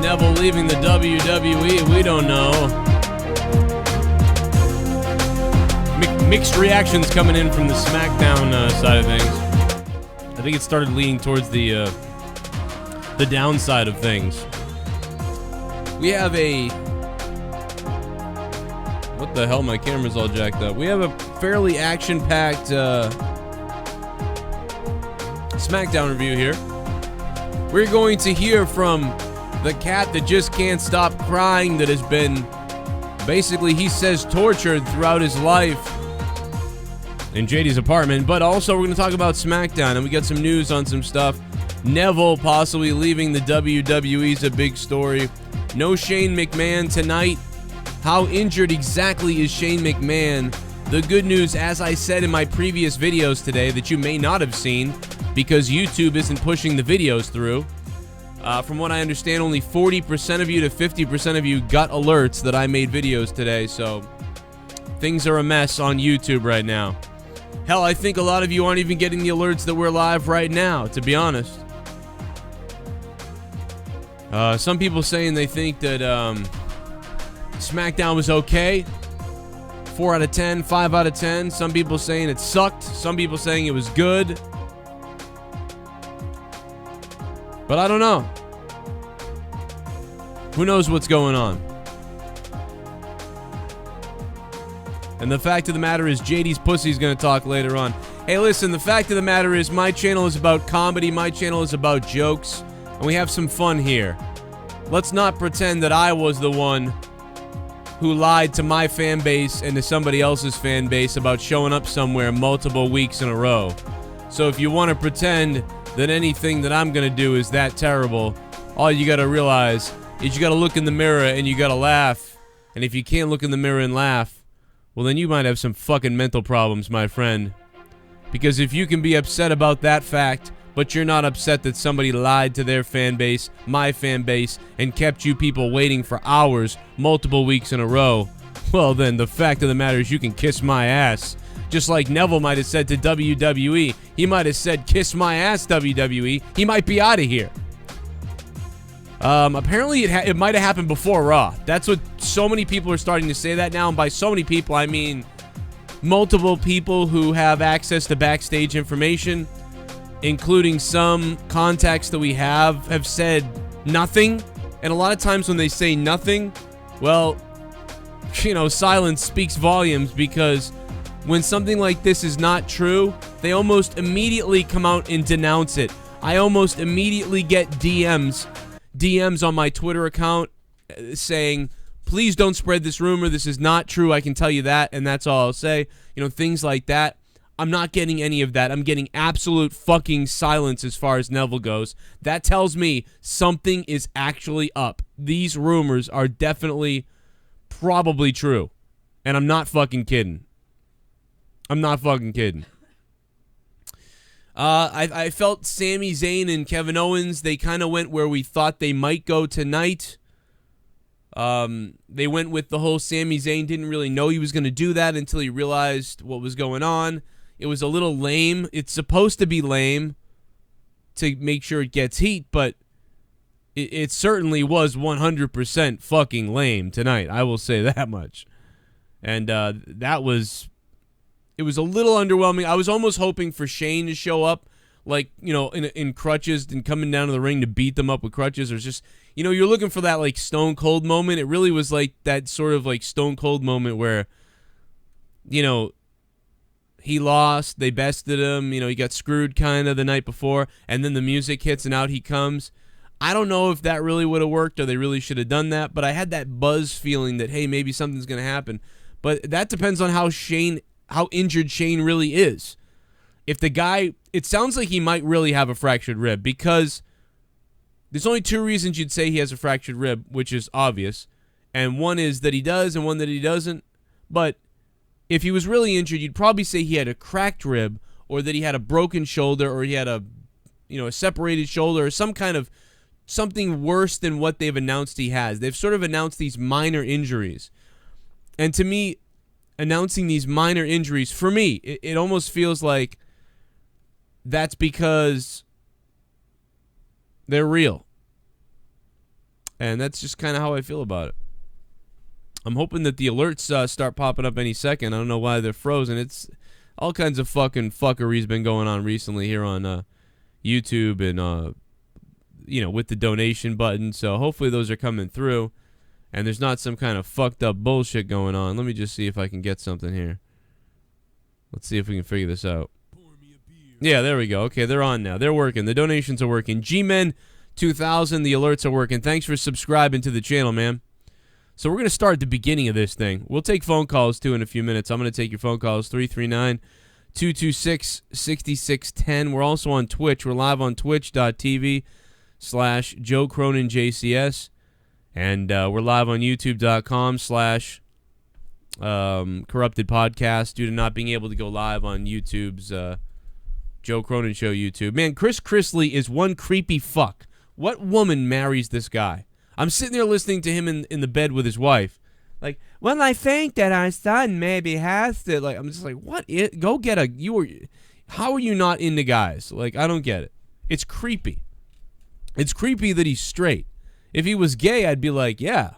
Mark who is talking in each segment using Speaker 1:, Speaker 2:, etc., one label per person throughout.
Speaker 1: Neville leaving the WWE? We don't know. Mixed reactions coming in from the Smackdown side of things. I think it started leaning towards the downside of things. We have a... What the hell? My camera's all jacked up. We have a fairly action-packed Smackdown review here. We're going to hear from the cat that just can't stop crying, that has been basically, he says, tortured throughout his life in JD's apartment. But also we're going to talk about Smackdown, and we got some news on some stuff. Neville possibly leaving the WWE is a big story. No Shane McMahon tonight. How injured exactly is Shane McMahon? The good news, as I said in my previous videos today, that you may not have seen because YouTube isn't pushing the videos through. From what I understand, only 40% of you to 50% of you got alerts that I made videos today, so things are a mess on YouTube right now. Hell, I think a lot of you aren't even getting the alerts that we're live right now, to be honest. Some people saying they think that Smackdown was okay. 4 out of 10, 5 out of 10. Some people saying it sucked. Some people saying it was good. But I don't know. Who knows what's going on? And the fact of the matter is, JD's pussy's gonna talk later on. Hey, listen, the fact of the matter is, my channel is about comedy, my channel is about jokes, and we have some fun here. Let's not pretend that I was the one who lied to my fan base and to somebody else's fan base about showing up somewhere multiple weeks in a row. So if you want to pretend that anything that I'm gonna do is that terrible, all you gotta realize is you gotta look in the mirror and you gotta laugh. And if you can't look in the mirror and laugh, well, then you might have some fucking mental problems, my friend. Because if you can be upset about that fact, but you're not upset that somebody lied to their fan base, my fan base, and kept you people waiting for hours, multiple weeks in a row, well then, the fact of the matter is you can kiss my ass. Just like Neville might have said to WWE. He might have said, kiss my ass, WWE. He might be out of here. Apparently it might have happened before Raw. That's what so many people are starting to say that now. And by so many people, I mean multiple people who have access to backstage information, including some contacts that we have said nothing. And a lot of times when they say nothing, well, you know, silence speaks volumes, because when something like this is not true, they almost immediately come out and denounce it. I almost immediately get DMs on my Twitter account saying, please don't spread this rumor. This is not true. I can tell you that, and that's all I'll say. You know, things like that. I'm not getting any of that. I'm getting absolute fucking silence as far as Neville goes. That tells me something is actually up. These rumors are definitely, probably true. And I'm not fucking kidding. I'm not fucking kidding. I felt Sami Zayn and Kevin Owens, they kind of went where we thought they might go tonight. They went with the whole Sami Zayn didn't really know he was going to do that until he realized what was going on. It was a little lame. It's supposed to be lame to make sure it gets heat, but it certainly was 100% fucking lame tonight. I will say that much. And it was a little underwhelming. I was almost hoping for Shane to show up, like, you know, in crutches and coming down to the ring to beat them up with crutches. Or just, you know, you're looking for that, like, Stone Cold moment. It really was like that sort of, like, Stone Cold moment where, you know, he lost, they bested him, you know, he got screwed kind of the night before, and then the music hits and out he comes. I don't know if that really would have worked or they really should have done that, but I had that buzz feeling that, hey, maybe something's going to happen. But that depends on how injured Shane really is. If the guy, it sounds like he might really have a fractured rib, because there's only two reasons you'd say he has a fractured rib, which is obvious. And one is that he does and one that he doesn't. But if he was really injured, you'd probably say he had a cracked rib, or that he had a broken shoulder, or he had a separated shoulder, or something worse than what they've announced he has. They've sort of announced these minor injuries. And to me, announcing these minor injuries, for me, it almost feels like that's because they're real. And that's just kind of how I feel about it. I'm hoping that the alerts start popping up any second. I don't know why they're frozen. It's all kinds of fucking fuckery's been going on recently here on YouTube and, with the donation button. So hopefully those are coming through. And there's not some kind of fucked up bullshit going on. Let me just see if I can get something here. Let's see if we can figure this out. Yeah, there we go. Okay, they're on now. They're working. The donations are working. G-Men 2000, the alerts are working. Thanks for subscribing to the channel, man. So we're going to start at the beginning of this thing. We'll take phone calls, too, in a few minutes. I'm going to take your phone calls, 339-226-6610. We're also on Twitch. We're live on twitch.tv/JoeCroninJCS. And we're live on youtube.com/corrupted podcast due to not being able to go live on YouTube's Joe Cronin Show YouTube. Man, Chris Chrisley is one creepy fuck. What woman marries this guy? I'm sitting there listening to him in the bed with his wife. Like, well, I think that our son maybe has to. Like, I'm just like, what? Go get a. How are you not into guys? Like, I don't get it. It's creepy. It's creepy that he's straight. If he was gay, I'd be like, yeah,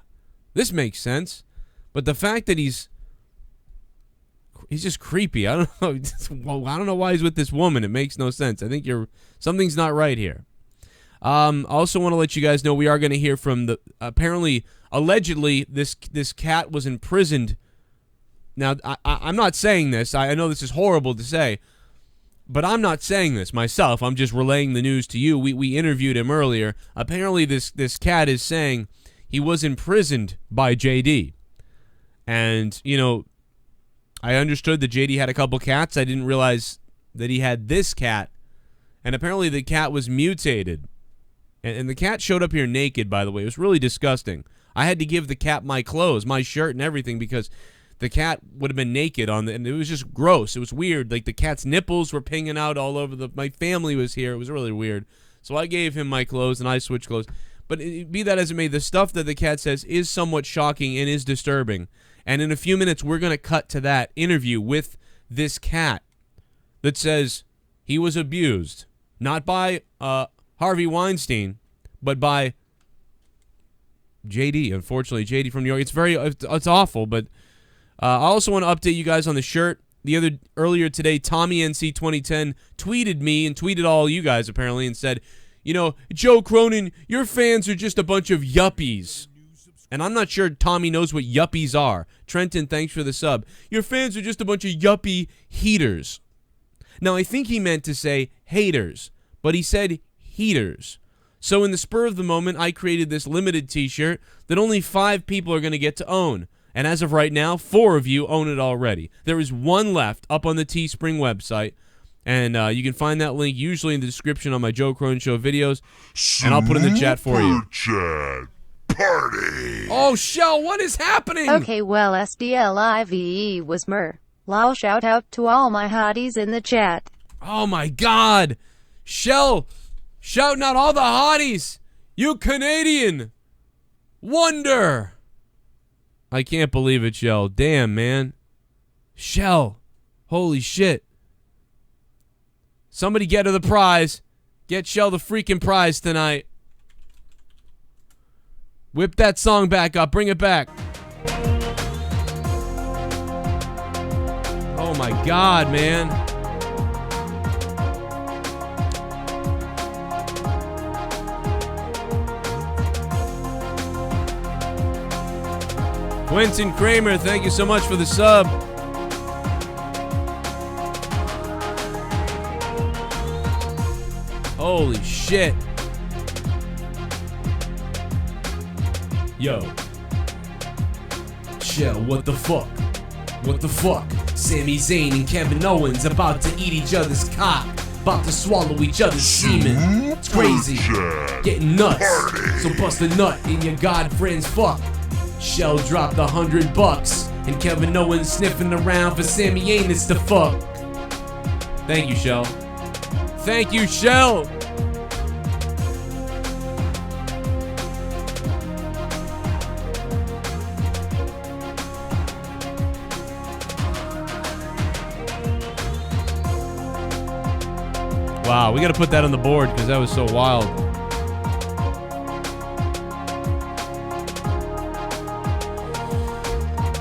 Speaker 1: this makes sense. But the fact that he's just creepy. I don't know. I don't know why he's with this woman. It makes no sense. I think something's not right here. I also want to let you guys know we are going to hear from allegedly, this cat was imprisoned. Now, I'm not saying this. I know this is horrible to say, but I'm not saying this myself. I'm just relaying the news to you. We interviewed him earlier. Apparently, this cat is saying he was imprisoned by JD. And, I understood that JD had a couple cats. I didn't realize that he had this cat. And apparently the cat was mutated. And the cat showed up here naked, by the way. It was really disgusting. I had to give the cat my clothes, my shirt and everything, because the cat would have been naked and it was just gross. It was weird. Like, the cat's nipples were pinging out all over my family was here. It was really weird. So I gave him my clothes and I switched clothes. But be that as it may, the stuff that the cat says is somewhat shocking and is disturbing. And in a few minutes, we're going to cut to that interview with this cat that says he was abused, not by Harvey Weinstein, but by JD. Unfortunately, JD from New York. It's awful, but I also want to update you guys on the shirt. Earlier today, Tommy NC 2010 tweeted me and tweeted all you guys apparently and said, Joe Cronin, your fans are just a bunch of yuppies. And I'm not sure Tommy knows what yuppies are. Trenton, thanks for the sub. Your fans are just a bunch of yuppie heaters. Now, I think he meant to say haters, but he said heaters. So in the spur of the moment, I created this limited t-shirt that only 5 people are going to get to own. And as of right now, 4 of you own it already. There is one left up on the Teespring website. And you can find that link usually in the description on my Joe Cronin Show videos. And I'll put it in the chat for you.
Speaker 2: Chat party.
Speaker 1: Oh, Shell, what is happening?
Speaker 3: Okay, well, SDLIVE was mer. Lao, shout out to all my hotties in the chat.
Speaker 1: Oh, my God. Shell, shouting out all the hotties. You Canadian wonder. I can't believe it, Shell. Damn, man. Shell. Holy shit. Somebody get her the prize. Get Shell the freaking prize tonight. Whip that song back up. Bring it back. Oh my God, man. Quentin Kramer, thank you so much for the sub. Holy shit. Yo. Shell, what the fuck? What the fuck? Sami Zayn and Kevin Owens about to eat each other's cock. About to swallow each other's semen. It's crazy. Getting nuts. So bust a nut in your god friend's fuck. Shell dropped $100 and Kevin Owens sniffing around for Sami Anus to fuck. Thank you, Shell. Thank you, Shell. Wow, we got to put that on the board because that was so wild.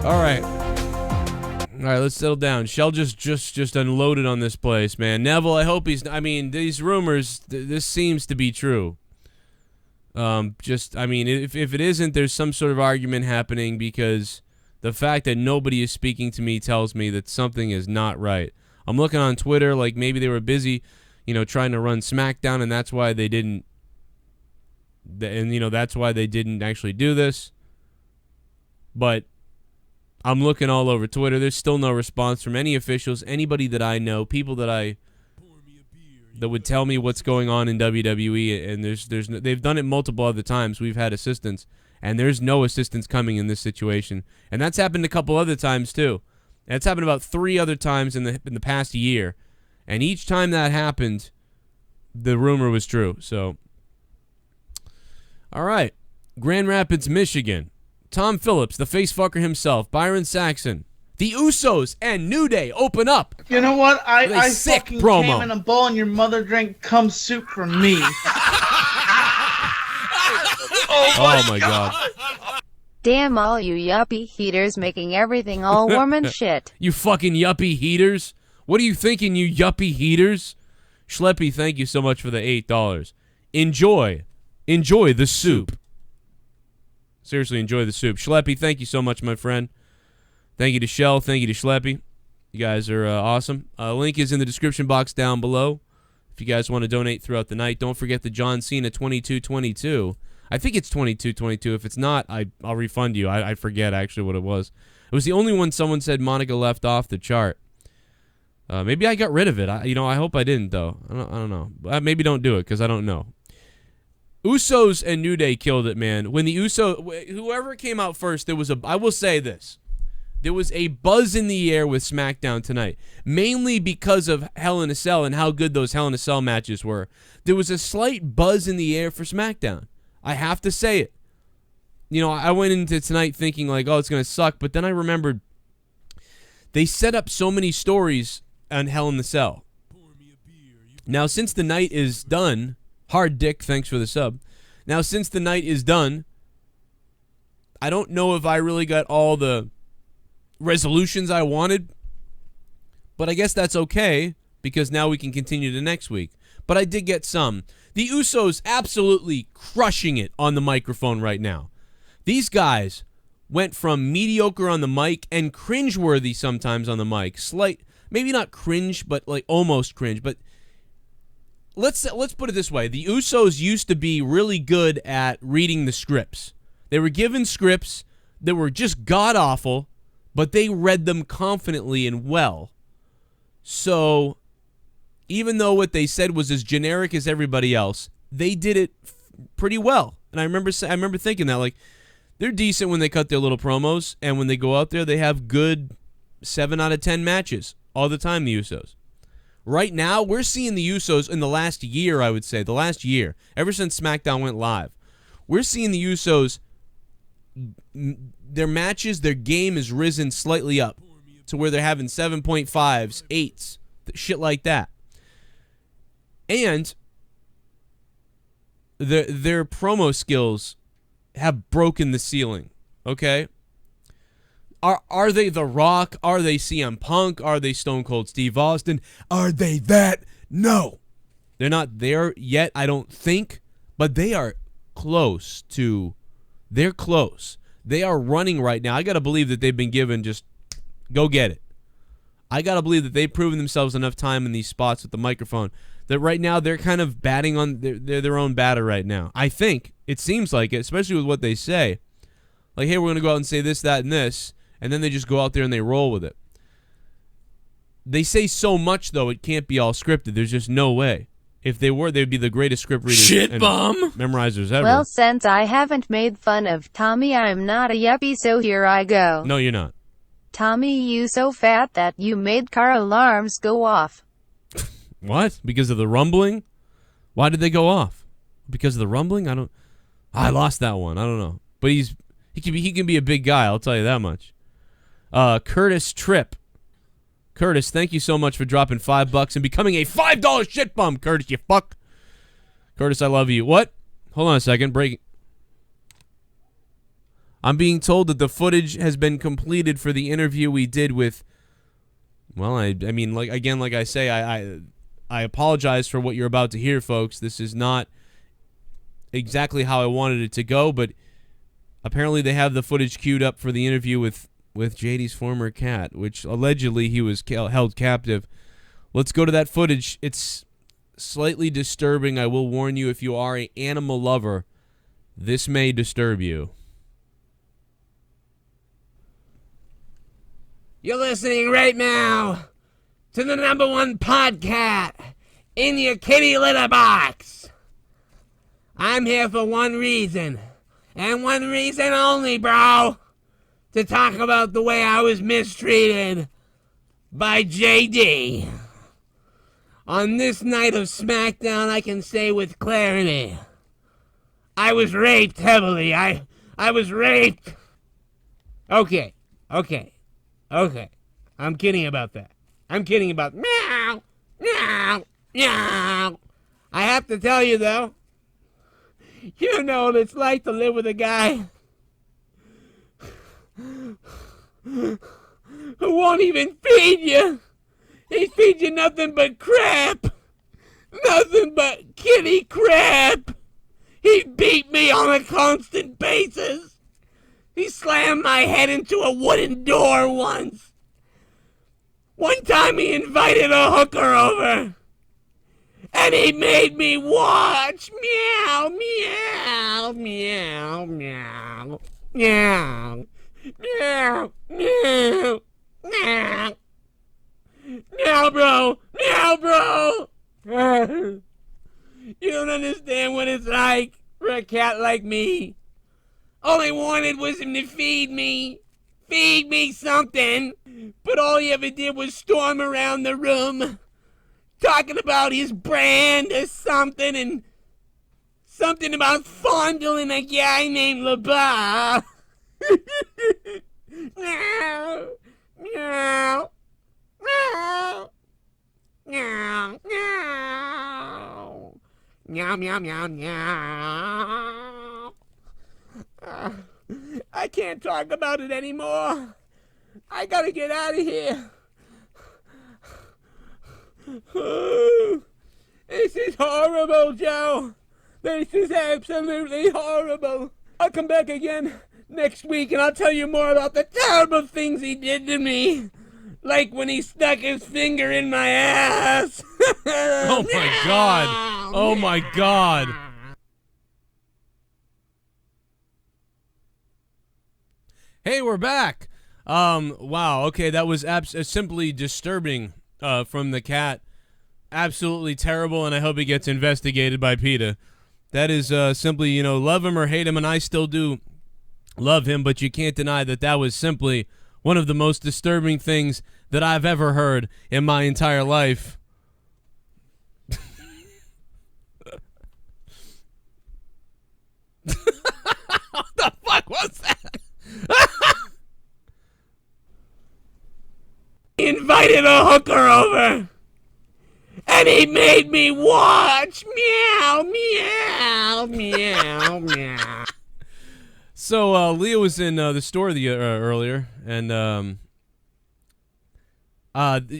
Speaker 1: All right. All right, let's settle down. Shell just unloaded on this place, man. Neville, I hope he's... I mean, these rumors, this seems to be true. I mean, if it isn't, there's some sort of argument happening because the fact that nobody is speaking to me tells me that something is not right. I'm looking on Twitter like maybe they were busy, trying to run Smackdown, and that's why they didn't... And, that's why they didn't actually do this. But... I'm looking all over Twitter. There's still no response from any officials, anybody that I know, people that would tell me what's going on in WWE. And they've done it multiple other times. We've had assistance, and there's no assistance coming in this situation. And that's happened a couple other times too. That's happened about 3 other times in the past year, and each time that happened, the rumor was true. So, all right, Grand Rapids, Michigan. Tom Phillips, the face fucker himself, Byron Saxon, the Usos, and New Day open up.
Speaker 4: You know what? I
Speaker 1: sick
Speaker 4: fucking
Speaker 1: promo.
Speaker 4: came in a bowl and your mother drank cum soup from me.
Speaker 1: Oh my God.
Speaker 3: Damn all you yuppie heaters making everything all warm and shit.
Speaker 1: You fucking yuppie heaters. What are you thinking, you yuppie heaters? Schleppy, thank you so much for the $8. Enjoy the soup. Seriously, enjoy the soup. Schleppy, thank you so much, my friend. Thank you to Shell. Thank you to Schleppy. You guys are awesome. Link is in the description box down below. If you guys want to donate throughout the night, don't forget the John Cena 2222. I think it's 2222. If it's not, I'll refund you. I forget actually what it was. It was the only one someone said Monica left off the chart. Maybe I got rid of it. I hope I didn't, though. I don't know. Maybe don't do it, because I don't know. Usos and New Day killed it, man. When the whoever came out first, I will say this. There was a buzz in the air with SmackDown tonight, mainly because of Hell in a Cell and how good those Hell in a Cell matches were. There was a slight buzz in the air for SmackDown. I have to say it. I went into tonight thinking like, oh, it's going to suck, but then I remembered they set up so many stories on Hell in the Cell. Now, since the night is done... Hard Dick, thanks for the sub. Now, since the night is done, I don't know if I really got all the resolutions I wanted, but I guess that's okay, because now we can continue to next week. But I did get some. The Usos absolutely crushing it on the microphone right now. These guys went from mediocre on the mic and cringeworthy sometimes on the mic. Maybe not cringe, but like almost cringe, but... Let's put it this way. The Usos used to be really good at reading the scripts. They were given scripts that were just god-awful, but they read them confidently and well. So, even though what they said was as generic as everybody else, they did it pretty well. And I remember thinking that, like, they're decent when they cut their little promos, and when they go out there, they have good 7 out of 10 matches all the time, the Usos. Right now, we're seeing the Usos in the last year, I would say. The last year. Ever since SmackDown went live. We're seeing the Usos, their matches, their game has risen slightly up to where they're having 7.5s, 8s, shit like that. And their promo skills have broken the ceiling, okay? Are they The Rock? Are they CM Punk? Are they Stone Cold Steve Austin? Are they that? No. They're not there yet, I don't think, but they are close to... They're close. They are running right now. I got to believe that they've been given just go get it. I got to believe that they've proven themselves enough time in these spots with the microphone that right now they're kind of batting on their own batter right now. I think. It seems like it, especially with what they say. Like, hey, we're going to go out and say this, that, and this. And then they just go out there and they roll with it. They say so much, though, it can't be all scripted. There's just no way. If they were, they'd be the greatest script readers
Speaker 5: Shitbum
Speaker 1: and memorizers ever.
Speaker 3: Well, since I haven't made fun of Tommy, I'm not a yuppie, so here I go.
Speaker 1: No, you're not.
Speaker 3: Tommy, you so fat that you made car alarms go off.
Speaker 1: What? Because of the rumbling? Why did they go off? Because of the rumbling? I lost that one. I don't know. But he can be a big guy, I'll tell you that much. Curtis Tripp. Curtis, thank you so much for dropping $5 and becoming a $5 shit bum. Curtis, you fuck. Curtis, I love you. What? Hold on a second. Breaking. I'm being told that the footage has been completed for the interview we did with, well, I mean, like I say, I apologize for what you're about to hear, folks. This is not exactly how I wanted it to go, but apparently they have the footage queued up for the interview with JD's former cat, which allegedly he was held captive. Let's go to that footage. It's slightly disturbing. I will warn you, if you are an animal lover, this may disturb you.
Speaker 5: You're listening right now to the #1 podcat in your kitty litter box. I'm here for one reason, and one reason only, bro. To talk about the way I was mistreated by JD. On this night of Smackdown, I can say with clarity, I was raped heavily. I was raped. Okay. I'm kidding about that. I'm kidding about meow, meow, meow. I have to tell you, though, you know what it's like to live with a guy who won't even feed you. He feeds you nothing but crap. Nothing but kitty crap. He beat me on a constant basis. He slammed my head into a wooden door once. One time he invited a hooker over. And he made me watch. Meow, meow, meow, meow, meow, meow, meow, meow. Meow, bro. Meow, bro. You don't understand what it's like for a cat like me. All I wanted was him to feed me. Feed me something. But all he ever did was storm around the room, talking about his brand or something, and something about fondling a guy named LeBar. Meow. Meow. Meow. Meow. Meow. Meow, meow, meow, meow. I can't talk about it anymore. I gotta get out of here. This is horrible, Joe. This is absolutely horrible. I'll come back again next week and I'll tell you more about the terrible things he did to me. Like when he stuck his finger in my ass.
Speaker 1: Oh my God. Oh my God. Hey, we're back. Wow. Okay, that was simply disturbing from the cat. Absolutely terrible, and I hope he gets investigated by PETA. That is simply, love him or hate him, and I still do love him, but you can't deny that that was simply one of the most disturbing things that I've ever heard in my entire life. What the fuck was that?
Speaker 5: He invited a hooker over. And he made me watch. Meow, meow, meow, meow.
Speaker 1: So Leah was in the store earlier, and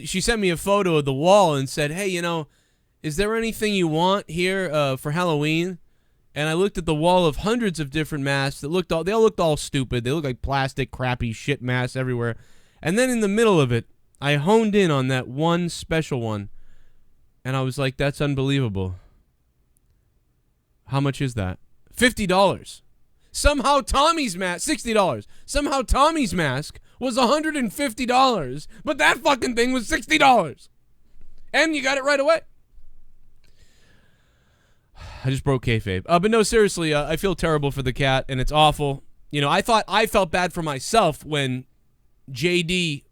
Speaker 1: she sent me a photo of the wall and said, "Hey, is there anything you want here for Halloween?" And I looked at the wall of hundreds of different masks that they all looked all stupid. They looked like plastic, crappy shit masks everywhere. And then in the middle of it, I honed in on that one special one. And I was like, that's unbelievable. How much is that? $50. Somehow Tommy's mask, $60. Somehow Tommy's mask was $150. But that fucking thing was $60. And you got it right away. I just broke kayfabe. But no, seriously, I feel terrible for the cat, and it's awful. I felt bad for myself when JD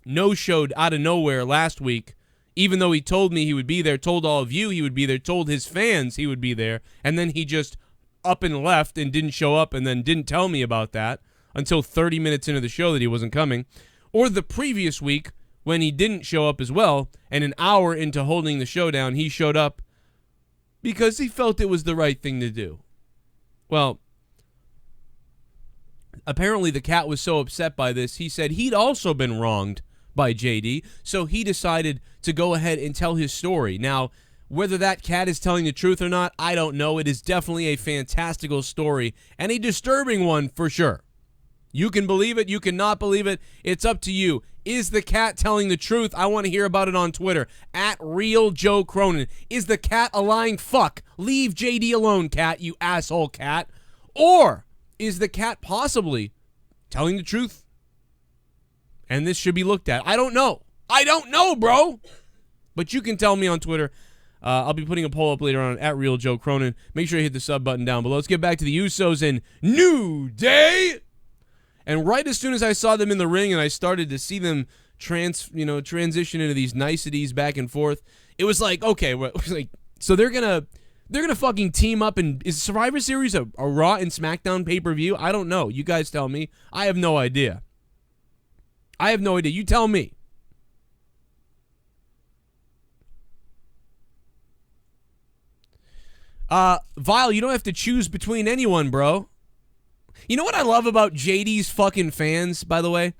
Speaker 1: no-showed out of nowhere last week, even though he told me he would be there, told all of you he would be there, told his fans he would be there, and then he just up and left and didn't show up and then didn't tell me about that until 30 minutes into the show that he wasn't coming. Or the previous week when he didn't show up as well, and an hour into holding the show down, he showed up because he felt it was the right thing to do. Well, apparently the cat was so upset by this, he said he'd also been wronged by JD, so he decided to go ahead and tell his story. Now, whether that cat is telling the truth or not, I don't know. It is definitely a fantastical story and a disturbing one for sure. You can believe it, you cannot believe it. It's up to you. Is the cat telling the truth? I want to hear about it on Twitter. At Real Joe Cronin. Is the cat a lying fuck? Leave JD alone, cat, you asshole cat. Or is the cat possibly telling the truth? And this should be looked at. I don't know. I don't know, bro. But you can tell me on Twitter. I'll be putting a poll up later on at Real Joe Cronin. Make sure you hit the sub button down below. Let's get back to the Usos and New Day. And right as soon as I saw them in the ring and I started to see them transition into these niceties back and forth, it was like, okay, so they're gonna fucking team up. And is Survivor Series a Raw and SmackDown pay-per-view? I don't know. You guys tell me. I have no idea. You tell me. Vile, you don't have to choose between anyone, bro. You know what I love about JD's fucking fans, by the way,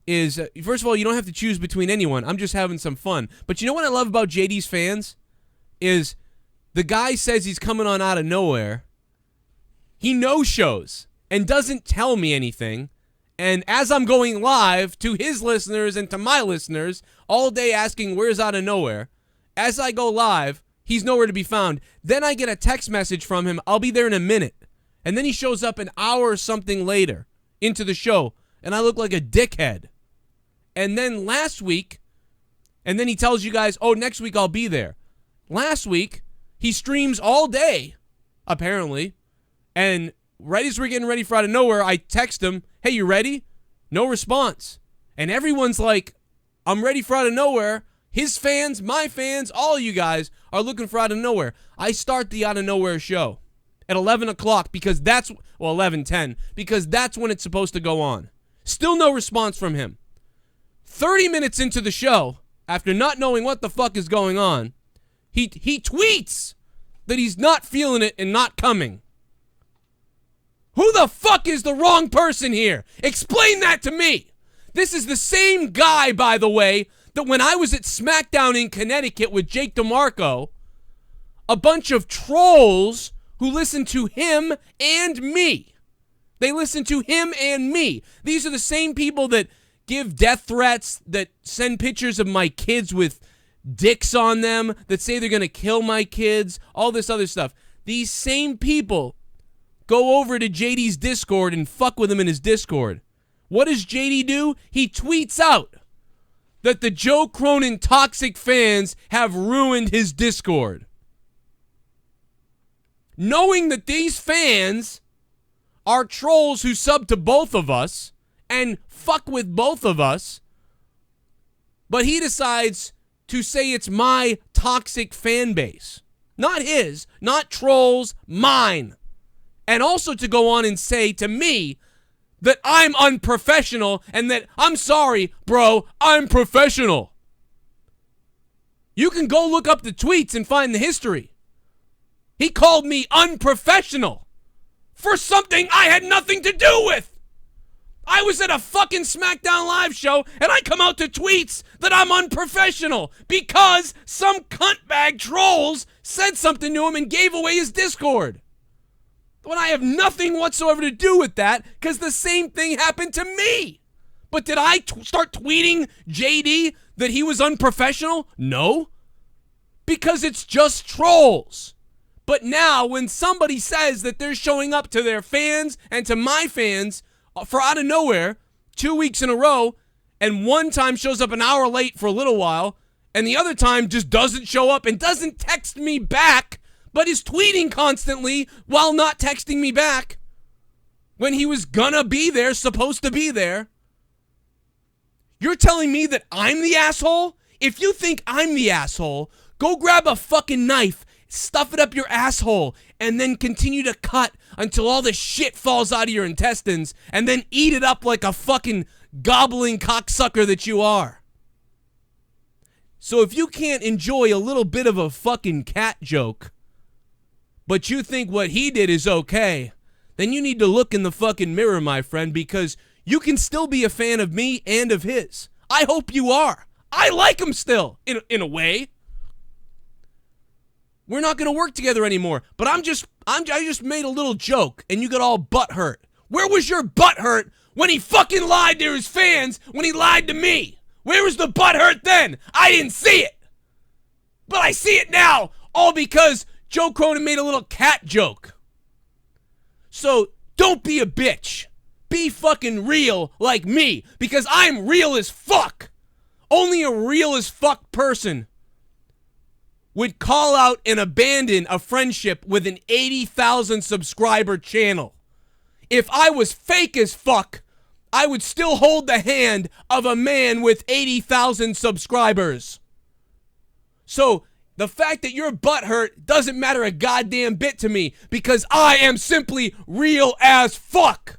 Speaker 1: is, first of all, you don't have to choose between anyone. I'm just having some fun. But you know what I love about JD's fans? Is the guy says he's coming on out of nowhere. He no-shows and doesn't tell me anything. And as I'm going live to his listeners and to my listeners, all day asking where's out of nowhere, as I go live, he's nowhere to be found. Then I get a text message from him, I'll be there in a minute. And then he shows up an hour or something later into the show, and I look like a dickhead. And then last week, and then he tells you guys, oh, next week I'll be there. Last week, he streams all day, apparently, and right as we're getting ready for out of nowhere, I text him, hey, you ready? No response. And everyone's like, I'm ready for out of nowhere. His fans, my fans, all you guys are looking for out of nowhere. I start the out of nowhere show at 11 o'clock because that's, 11:10, because that's when it's supposed to go on. Still no response from him. 30 minutes into the show, after not knowing what the fuck is going on, he tweets that he's not feeling it and not coming. Who the fuck is the wrong person here? Explain that to me. This is the same guy, by the way, that when I was at Smackdown in Connecticut with Jake DeMarco, a bunch of trolls who listen to him and me. They listen to him and me. These are the same people that give death threats, that send pictures of my kids with dicks on them, that say they're going to kill my kids, all this other stuff. These same people go over to JD's Discord and fuck with him in his Discord. What does JD do? He tweets out that the Joe Cronin toxic fans have ruined his Discord. Knowing that these fans are trolls who sub to both of us and fuck with both of us, but he decides to say it's my toxic fan base. Not his, not trolls, mine. And also to go on and say to me that I'm unprofessional and that, I'm sorry, bro, I'm professional. You can go look up the tweets and find the history. He called me unprofessional for something I had nothing to do with. I was at a fucking SmackDown Live show and I come out to tweets that I'm unprofessional because some cuntbag trolls said something to him and gave away his Discord. When I have nothing whatsoever to do with that because the same thing happened to me. But did I start tweeting JD that he was unprofessional? No. Because it's just trolls. But now when somebody says that they're showing up to their fans and to my fans for out of nowhere 2 weeks in a row, and one time shows up an hour late for a little while, and the other time just doesn't show up and doesn't text me back, but is tweeting constantly while not texting me back when he was gonna be there, supposed to be there. You're telling me that I'm the asshole? If you think I'm the asshole, go grab a fucking knife, stuff it up your asshole, and then continue to cut until all the shit falls out of your intestines, and then eat it up like a fucking gobbling cocksucker that you are. So if you can't enjoy a little bit of a fucking cat joke, but you think what he did is okay, then you need to look in the fucking mirror, my friend, because you can still be a fan of me and of his. I hope you are. I like him still, in a way. We're not going to work together anymore, but I just made a little joke, and you got all butthurt. Where was your butthurt when he fucking lied to his fans, when he lied to me? Where was the butthurt then? I didn't see it. But I see it now, all because Joe Cronin made a little cat joke. So, don't be a bitch. Be fucking real like me, because I'm real as fuck. Only a real as fuck person would call out and abandon a friendship with an 80,000 subscriber channel. If I was fake as fuck, I would still hold the hand of a man with 80,000 subscribers. So, the fact that you're butthurt doesn't matter a goddamn bit to me, because I am simply real as fuck.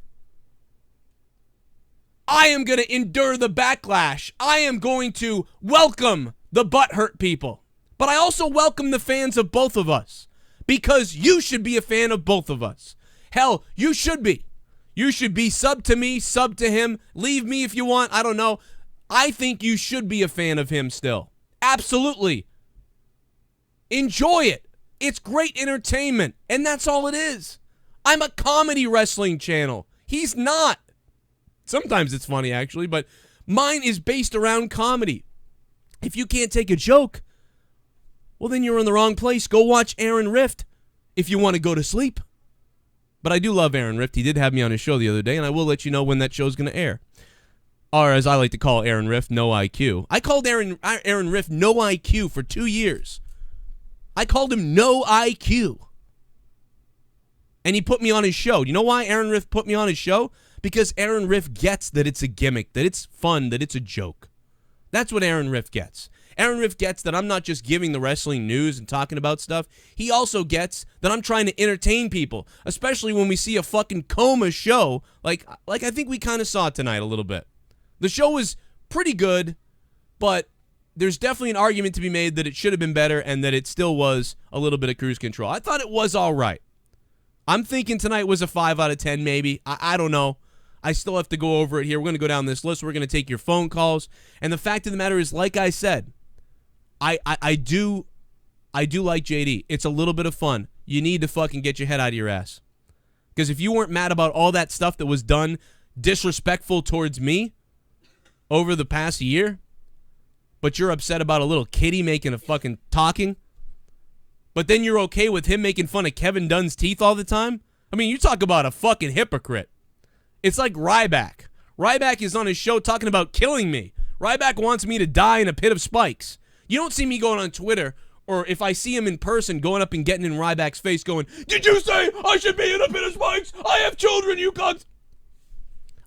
Speaker 1: I am going to endure the backlash. I am going to welcome the butthurt people. But I also welcome the fans of both of us, because you should be a fan of both of us. Hell, you should be. You should be sub to me, sub to him. Leave me if you want. I don't know. I think you should be a fan of him still. Absolutely. Enjoy it. It's great entertainment, and that's all it is. I'm a comedy wrestling channel. He's not. Sometimes it's funny, actually, but mine is based around comedy. If you can't take a joke, well, then you're in the wrong place. Go watch Aaron Rift if you want to go to sleep. But I do love Aaron Rift. He did have me on his show the other day, and I will let you know when that show's going to air. Or as I like to call Aaron Rift, No IQ. I called Aaron Rift No IQ for 2 years. I called him No IQ. And he put me on his show. Do you know why Aaron Rift put me on his show? Because Aaron Rift gets that it's a gimmick, that it's fun, that it's a joke. That's what Aaron Rift gets. Aaron Rift gets that I'm not just giving the wrestling news and talking about stuff. He also gets that I'm trying to entertain people, especially when we see a fucking coma show like I think we kind of saw tonight a little bit. The show was pretty good, but there's definitely an argument to be made that it should have been better and that it still was a little bit of cruise control. I thought it was all right. I'm thinking tonight was a 5 out of 10 maybe. I don't know. I still have to go over it here. We're going to go down this list. We're going to take your phone calls. And the fact of the matter is, like I said, I do like JD. It's a little bit of fun. You need to fucking get your head out of your ass. Because if you weren't mad about all that stuff that was done disrespectful towards me over the past year, but you're upset about a little kitty making a fucking talking, but then you're okay with him making fun of Kevin Dunn's teeth all the time? I mean, you talk about a fucking hypocrite. It's like Ryback. Ryback is on his show talking about killing me. Ryback wants me to die in a pit of spikes. You don't see me going on Twitter, or if I see him in person, going up and getting in Ryback's face going, "Did you say I should be in a pit of spikes? I have children, you cunts."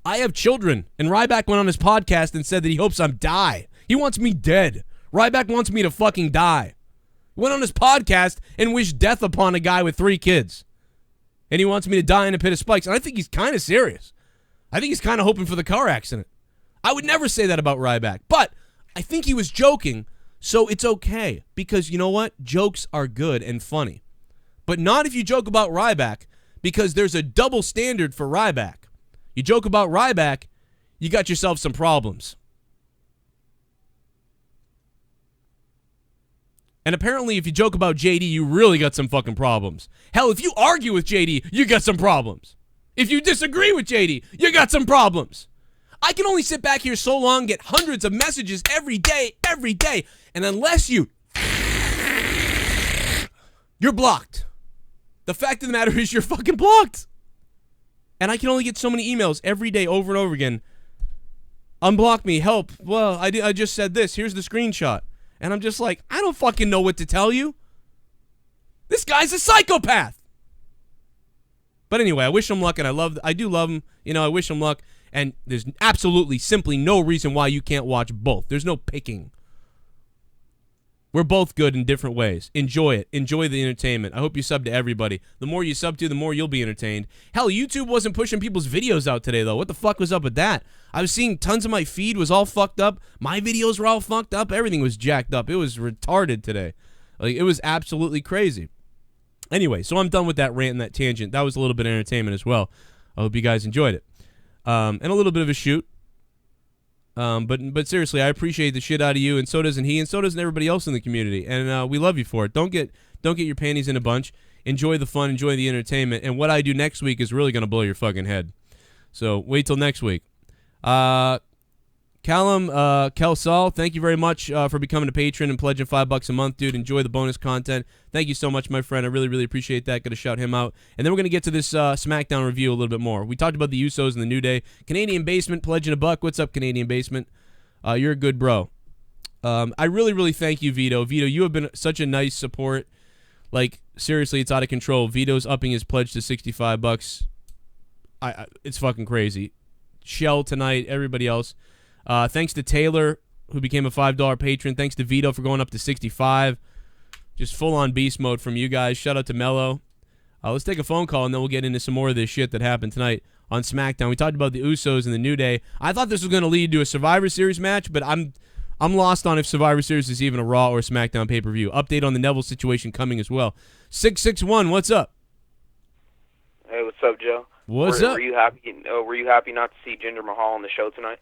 Speaker 1: I have children, and Ryback went on his podcast and said that he hopes I'm die. He wants me dead. Ryback wants me to fucking die. He went on his podcast and wished death upon a guy with 3 kids. And he wants me to die in a pit of spikes. And I think he's kind of serious. I think he's kind of hoping for the car accident. I would never say that about Ryback, but I think he was joking, so it's okay. Because you know what? Jokes are good and funny. But not if you joke about Ryback, because there's a double standard for Ryback. You joke about Ryback, you got yourself some problems. And apparently if you joke about JD, you really got some fucking problems. Hell, if you argue with JD, you got some problems. If you disagree with JD, you got some problems. I can only sit back here so long, get hundreds of messages every day, and unless you're blocked. The fact of the matter is you're fucking blocked. And I can only get so many emails every day over and over again. Unblock me, help. Well, I just said this. Here's the screenshot. And I'm just like, I don't fucking know what to tell you. This guy's a psychopath. But anyway, I wish him luck, and I do love him. You know, I wish him luck. And there's absolutely, simply no reason why you can't watch both. There's no picking. We're both good in different ways. Enjoy it. Enjoy the entertainment. I hope you sub to everybody. The more you sub to, the more you'll be entertained. Hell, YouTube wasn't pushing people's videos out today, though. What the fuck was up with that? I was seeing tons of my feed was all fucked up. My videos were all fucked up. Everything was jacked up. It was retarded today. Like, it was absolutely crazy. Anyway, so I'm done with that rant and that tangent. That was a little bit of entertainment as well. I hope you guys enjoyed it. And a little bit of a shoot. But seriously, I appreciate the shit out of you, and so doesn't he, and so doesn't everybody else in the community. And we love you for it. Don't get your panties in a bunch. Enjoy the fun. Enjoy the entertainment. And what I do next week is really going to blow your fucking head. So wait till next week. Callum Kelsall, thank you very much for becoming a patron and pledging $5 a month, dude. Enjoy the bonus content. Thank you so much, my friend. I really, really appreciate that. Got to shout him out. And then we're going to get to this Smackdown review a little bit more. We talked about the USOS and the New Day. Canadian Basement pledging $1. What's up, Canadian Basement? You're a good bro. I really, really thank you, Vito. Vito, you have been such a nice support. Like, seriously, it's out of control. Vito's upping his pledge to $65. It's fucking crazy. Shell tonight, everybody else. Thanks to Taylor, who became a $5 patron. Thanks to Vito for going up to 65. Just full-on beast mode from you guys. Shout out to Mello. Let's take a phone call, and then we'll get into some more of this shit that happened tonight on SmackDown. We talked about the USOS and the New Day. I thought this was going to lead to a Survivor Series match, but I'm lost on if Survivor Series is even a Raw or SmackDown pay-per-view. Update on the Neville situation coming as well. 661, what's up?
Speaker 6: Hey, what's up, Joe?
Speaker 1: What's up?
Speaker 6: Were you happy not to see Jinder Mahal on the show tonight?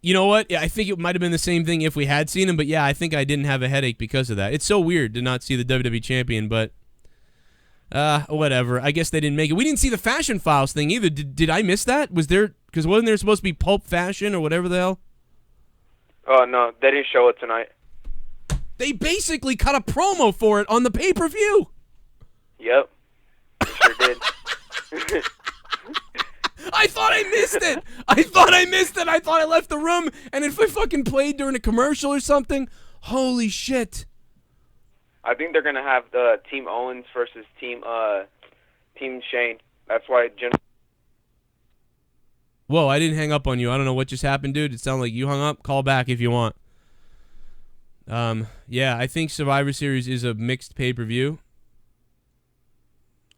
Speaker 1: You know what? Yeah, I think it might have been the same thing if we had seen him, but yeah, I think I didn't have a headache because of that. It's so weird to not see the WWE champion, but whatever. I guess they didn't make it. We didn't see the Fashion Files thing either. Did I miss that? Wasn't there supposed to be Pulp Fashion or whatever the hell?
Speaker 6: Oh, no, they didn't show it tonight.
Speaker 1: They basically cut a promo for it on the pay-per-view.
Speaker 6: Yep, they sure did.
Speaker 1: I thought I missed it. I thought I left the room, and if I fucking played during a commercial or something, holy shit.
Speaker 6: I think they're gonna have the Team Owens versus Team Shane. That's why Jinder.
Speaker 1: Whoa, I didn't hang up on you. I don't know what just happened, dude. It sounded like you hung up. Call back if you want. Yeah, I think Survivor Series is a mixed pay-per-view.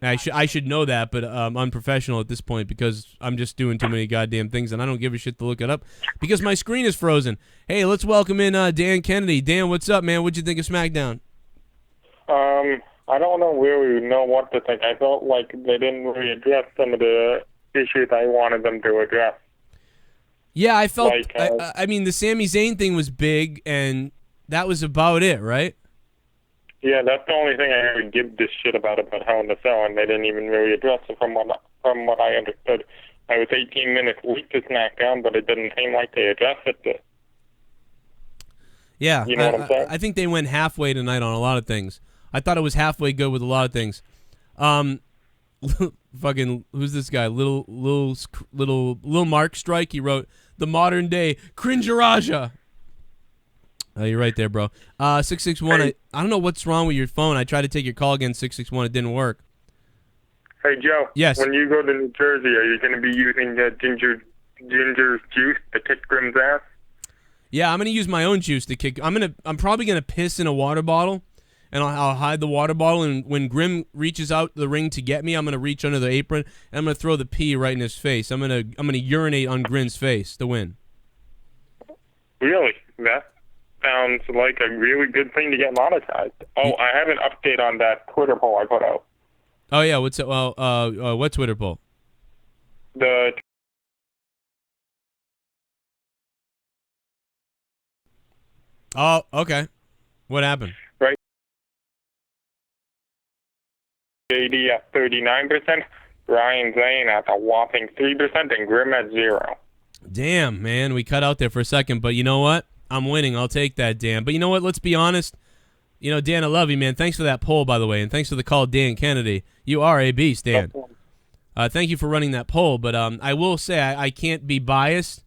Speaker 1: I should know that, but I'm unprofessional at this point because I'm just doing too many goddamn things, and I don't give a shit to look it up because my screen is frozen. Hey, let's welcome in Dan Kennedy. Dan, what's up, man? What'd you think of SmackDown?
Speaker 7: I don't really know what to think. I felt like they didn't really address some of the issues I wanted them to address.
Speaker 1: Yeah, I felt.
Speaker 7: Like,
Speaker 1: I mean, the Sami Zayn thing was big, and that was about it, right?
Speaker 7: Yeah, that's the only thing I ever give this shit about Hell in a Cell, and they didn't even really address it from what I understood. I was 18 minutes late to SmackDown, but it didn't seem like they addressed it.
Speaker 1: Yeah,
Speaker 7: you know what I'm saying?
Speaker 1: I think they went halfway tonight on a lot of things. I thought it was halfway good with a lot of things. Fucking who's this guy? Little Mark Strike. He wrote the modern day cringeraja. Oh, you're right there, bro. 661.
Speaker 7: Hey.
Speaker 1: I don't know what's wrong with your phone. I tried to take your call again. 661. It didn't work.
Speaker 7: Hey, Joe.
Speaker 1: Yes.
Speaker 7: When you go to New Jersey, are you going to be using ginger juice to kick Grim's ass?
Speaker 1: Yeah, I'm gonna use my own juice to kick. I'm probably gonna piss in a water bottle, and I'll hide the water bottle. And when Grim reaches out the ring to get me, I'm gonna reach under the apron and I'm gonna throw the pee right in his face. I'm gonna urinate on Grim's face to win.
Speaker 7: Really? That sounds like a really good thing to get monetized. Oh, I have an update on that Twitter poll I put out.
Speaker 1: Oh yeah, what's it? Well, what Twitter poll?
Speaker 7: The
Speaker 1: Oh, okay. What happened?
Speaker 7: right. JD at 39%, Ryan Zane at a whopping 3%, and Grim at 0%.
Speaker 1: Damn, man, we cut out there for a second, but you know what? I'm winning. I'll take that, Dan. But you know what? Let's be honest. You know, Dan, I love you, man. Thanks for that poll, by the way, and thanks for the call, Dan Kennedy. You are a beast, Dan. Thank you for running that poll, but I will say I can't be biased.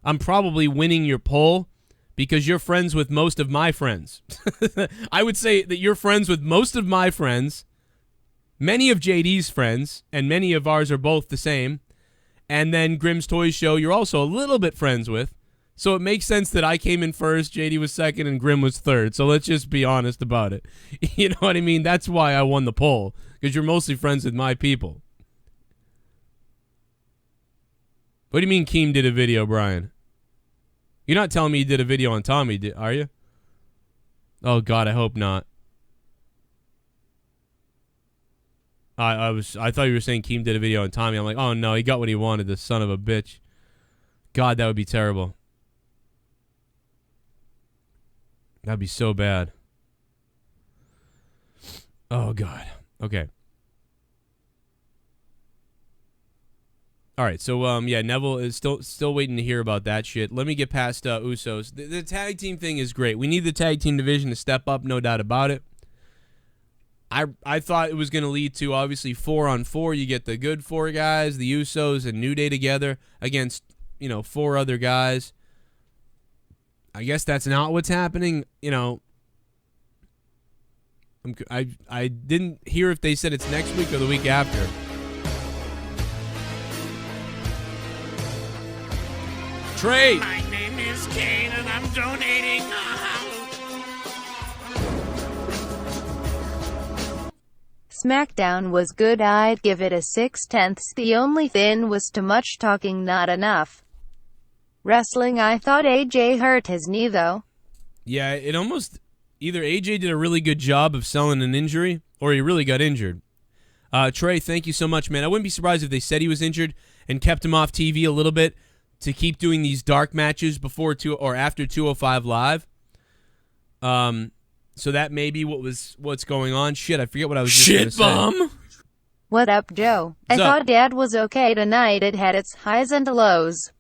Speaker 1: I'm probably winning your poll because you're friends with most of my friends. I would say that you're friends with most of my friends, many of JD's friends, and many of ours are both the same. And then Grimm's Toys Show, you're also a little bit friends with. So it makes sense that I came in first, JD was second, and Grim was third. So let's just be honest about it. You know what I mean? That's why I won the poll, because you're mostly friends with my people. What do you mean Keem did a video, Brian? You're not telling me you did a video on Tommy, are you? Oh, God, I hope not. I thought you were saying Keem did a video on Tommy. I'm like, oh no, he got what he wanted, the son of a bitch. God, that would be terrible. That'd be so bad. Oh God. Okay. All right, so yeah, Neville is still waiting to hear about that shit. Let me get past Usos. The tag team thing is great. We need the tag team division to step up, no doubt about it. I thought it was going to lead to, obviously, 4-on-4. You get the good 4 guys, the Usos and New Day together against, 4 other guys. I guess that's not what's happening. I didn't hear if they said it's next week or the week after. Trey!
Speaker 8: My name is Kane and I'm donating.
Speaker 3: Smackdown was good, I'd give it a 6/10. The only thing was too much talking, not enough wrestling. I thought AJ hurt his knee though.
Speaker 1: Yeah, it almost, either AJ did a really good job of selling an injury, or he really got injured. Trey, thank you so much, man. I wouldn't be surprised if they said he was injured and kept him off TV a little bit to keep doing these dark matches before or after 205 Live. So that may be what's going on. Shit, I forget what I was just going to say.
Speaker 8: Shitbum!
Speaker 3: What up, Joe? I thought Dad was okay tonight. It had its highs and lows.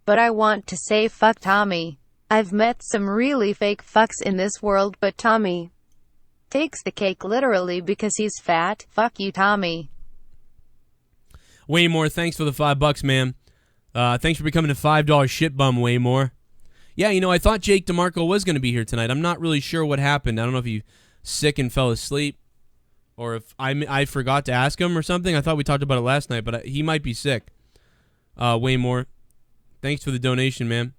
Speaker 3: But I want to say fuck Tommy. I've met some really fake fucks in this world, but Tommy takes the cake literally because he's fat. Fuck you, Tommy.
Speaker 1: Waymore, thanks for the $5, man. Thanks for becoming a $5 shitbum, Waymore. Yeah, I thought Jake DeMarco was going to be here tonight. I'm not really sure what happened. I don't know if he sick and fell asleep, or if I forgot to ask him or something. I thought we talked about it last night, but he might be sick. Waymore, thanks for the donation, man.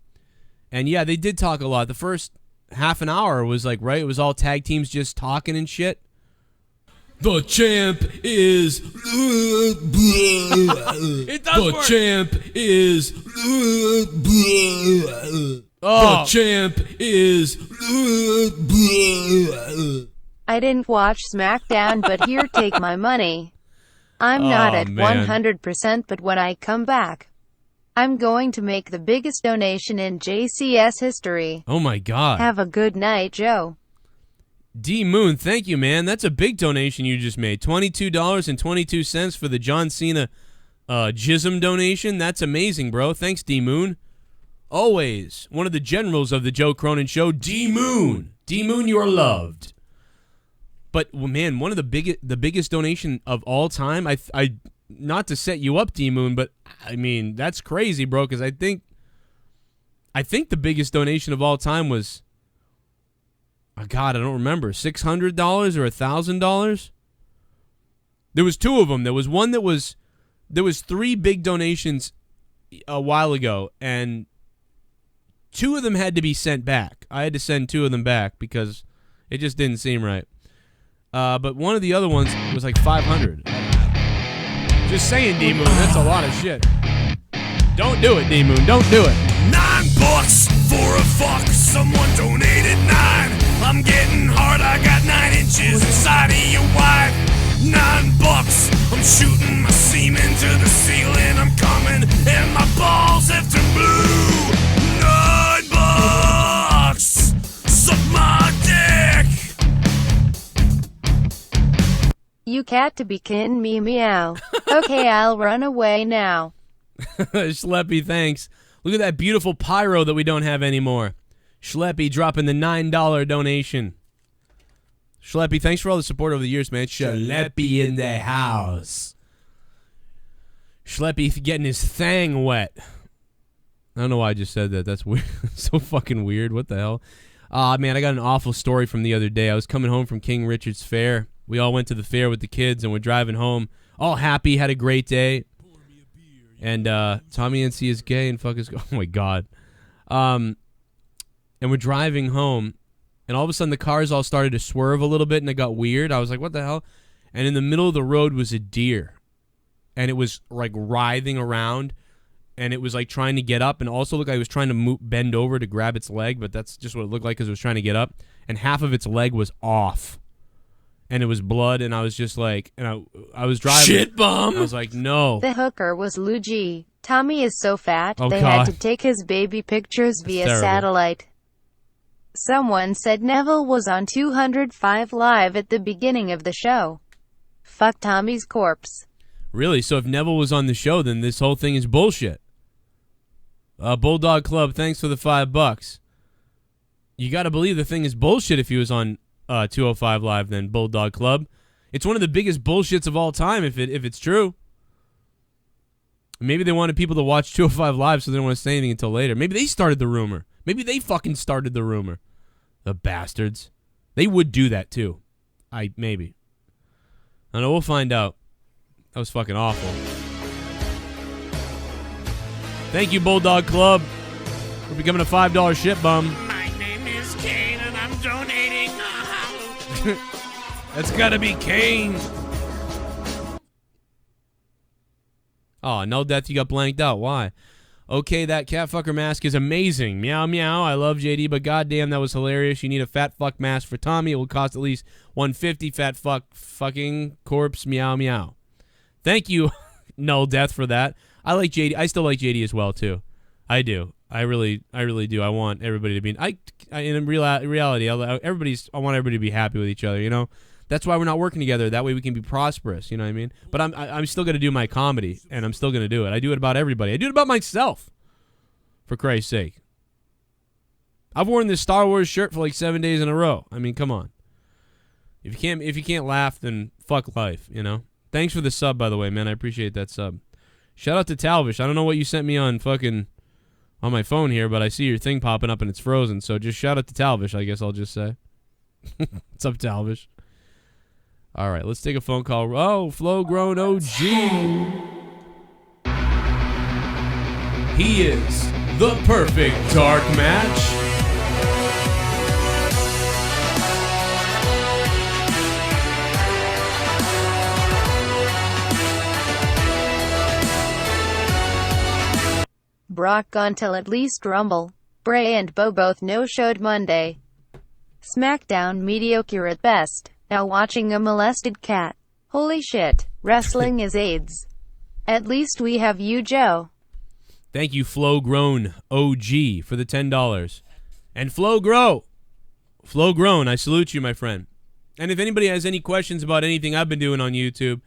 Speaker 1: And yeah, they did talk a lot. The first half an hour was like, right? It was all tag teams just talking and shit. The champ is...
Speaker 8: It does work.
Speaker 1: Champ is... The champ is...
Speaker 3: I didn't watch SmackDown, but here, take my money. I'm not at 100%, but when I come back, I'm going to make the biggest donation in JCS history.
Speaker 1: Oh my God.
Speaker 3: Have a good night, Joe.
Speaker 1: D Moon, thank you, man. That's a big donation you just made. $22.22 for the John Cena Jism donation. That's amazing, bro. Thanks, D Moon. Always one of the generals of the Joe Cronin Show, D Moon. D Moon, you are loved. But man, one of the biggest donation of all time. I not to set you up, D Moon, but I mean that's crazy, bro. Because I think the biggest donation of all time was. Oh God, I don't remember. $600 or $1,000? There was 2 of them. There was one there was 3 big donations a while ago, and 2 of them had to be sent back. I had to send 2 of them back because it just didn't seem right. But one of the other ones was like $500. Just saying, D-Moon, that's a lot of shit. Don't do it, D-Moon. Don't do it.
Speaker 8: $9 for a fuck. Someone donated 9. I'm getting hard, I got 9 inches inside of your wife. $9, I'm shooting my semen to the ceiling. I'm coming and my balls have turned blue. $9, suck my dick.
Speaker 3: You cat to be kidding me, meow. Okay, I'll run away now.
Speaker 1: Schleppy, thanks. Look at that beautiful pyro that we don't have anymore. Schleppy dropping the $9 donation. Schleppy, thanks for all the support over the years, man. Schleppy in the house. Schleppy getting his thang wet. I don't know why I just said that. That's weird. So fucking weird. What the hell? Man, I got an awful story from the other day. I was coming home from King Richard's Fair. We all went to the fair with the kids, and we're driving home. All happy, had a great day. And Tommy NC is gay and fuck is... Oh, my God. And we're driving home, and all of a sudden the cars all started to swerve a little bit, and it got weird. I was like, what the hell? And in the middle of the road was a deer, and it was like writhing around, and it was like trying to get up, and also looked like it was trying to bend over to grab its leg, but that's just what it looked like because it was trying to get up, and half of its leg was off. and it was blood, and I was just like, and I was driving.
Speaker 5: Shitbum.
Speaker 1: I was like, no.
Speaker 3: The hooker was Luigi. Tommy is so fat,
Speaker 1: Oh,
Speaker 3: they
Speaker 1: God.
Speaker 3: had to take his baby pictures via
Speaker 1: terrible.
Speaker 3: satellite. Someone said Neville was on 205 Live at the beginning of the show. Fuck Tommy's corpse.
Speaker 1: Really? So if Neville was on the show, then this whole thing is bullshit. Bulldog Club, thanks for the $5. You got to believe the thing is bullshit if he was on 205 Live, then Bulldog Club. It's one of the biggest bullshits of all time if it's true. Maybe they wanted people to watch 205 Live so they don't want to say anything until later. Maybe they started the rumor. Maybe they fucking started the rumor. The bastards. They would do that too. Maybe. I don't know, we'll find out. That was fucking awful. Thank you, Bulldog Club, for becoming a $5 shit bum.
Speaker 8: My name is Kane and I'm donating a hollow.
Speaker 1: That's gotta be KANE. Oh, no death, you got blanked out. Why? Okay, that catfucker mask is amazing. Meow, meow. I love JD, but goddamn, that was hilarious. You need a fat fuck mask for Tommy. It will cost at least $150. Fat fuck fucking corpse. Meow, meow. Thank you, no death, for that. I like JD. I still like JD as well, too. I do. I really do. I want everybody to be. In reality, I want everybody to be happy with each other. You know. That's why we're not working together. That way we can be prosperous. You know what I mean? But I'm still gonna do my comedy, and I'm still gonna do it. I do it about everybody. I do it about myself. For Christ's sake. I've worn this Star Wars shirt for like 7 days in a row. I mean, come on. If you can't laugh, then fuck life. You know. Thanks for the sub, by the way, man. I appreciate that sub. Shout out to Talvish. I don't know what you sent me on my phone here, but I see your thing popping up and it's frozen. So just shout out to Talvish, I guess I'll just say. What's up, Talvish? All right, let's take a phone call. Oh, Flow Grown OG. He is the perfect dark match.
Speaker 3: Brock gone till at least Rumble. Bray and Bo both no-showed Monday. Smackdown mediocre at best. Now watching a molested cat. Holy shit. Wrestling is AIDS. At least we have you, Joe.
Speaker 1: Thank you, Flow Grown OG, for the $10. And Flow Grown, I salute you, my friend. And if anybody has any questions about anything I've been doing on YouTube,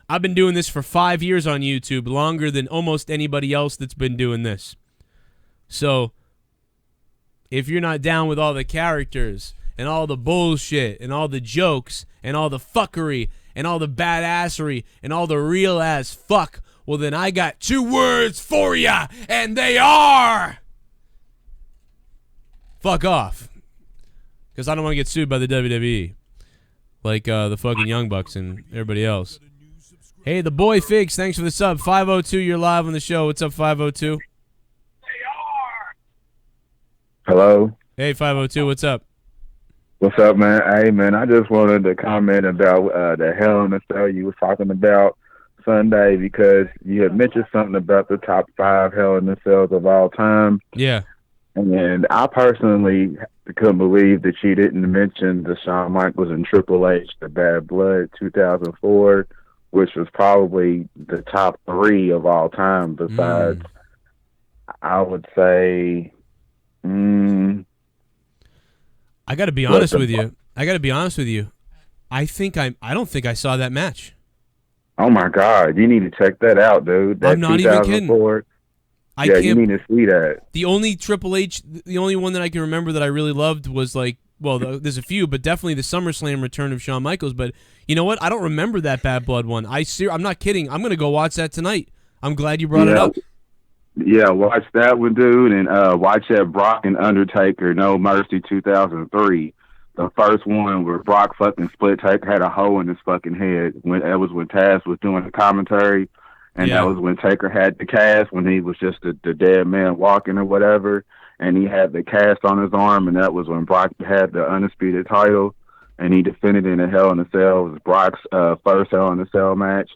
Speaker 1: I've been doing this for 5 years on YouTube, longer than almost anybody else that's been doing this. So, if you're not down with all the characters and all the bullshit and all the jokes and all the fuckery and all the badassery and all the real ass fuck, well then I got 2 words for ya, and they are fuck off. Because I don't want to get sued by the WWE like the fucking Young Bucks and everybody else. Hey, the boy Figs, thanks for the sub. 502, you're live on the show. What's up, 502?
Speaker 9: Hello.
Speaker 1: Hey, 502, what's up?
Speaker 9: What's up, man? Hey, man, I just wanted to comment about the Hell in a Cell you was talking about Sunday, because you had mentioned something about the top 5 Hell in a Cells of all time.
Speaker 1: Yeah.
Speaker 9: And I personally couldn't believe that she didn't mention the Shawn Michaels and Triple H, the Bad Blood 2004, which was probably the top 3 of all time besides, I would say...
Speaker 1: I got to be honest with you. I don't think I saw that match.
Speaker 9: Oh my God, you need to check that out, dude. That
Speaker 1: I'm not even kidding.
Speaker 9: You need to see that.
Speaker 1: The only Triple H, the only one that I can remember that I really loved was like, well, there's a few, but definitely the SummerSlam return of Shawn Michaels. But you know what? I don't remember that Bad Blood one. I'm not kidding. I'm gonna go watch that tonight. I'm glad you brought it up.
Speaker 9: Yeah, watch that one, dude, and watch that Brock and Undertaker No Mercy 2003. The first one where Brock fucking split Taker, had a hole in his fucking head. That was when Taz was doing the commentary, and that was when Taker had the cast, when he was just the dead man walking or whatever, and he had the cast on his arm, and that was when Brock had the undisputed title, and he defended it in a Hell in a Cell. It was Brock's first Hell in a Cell match.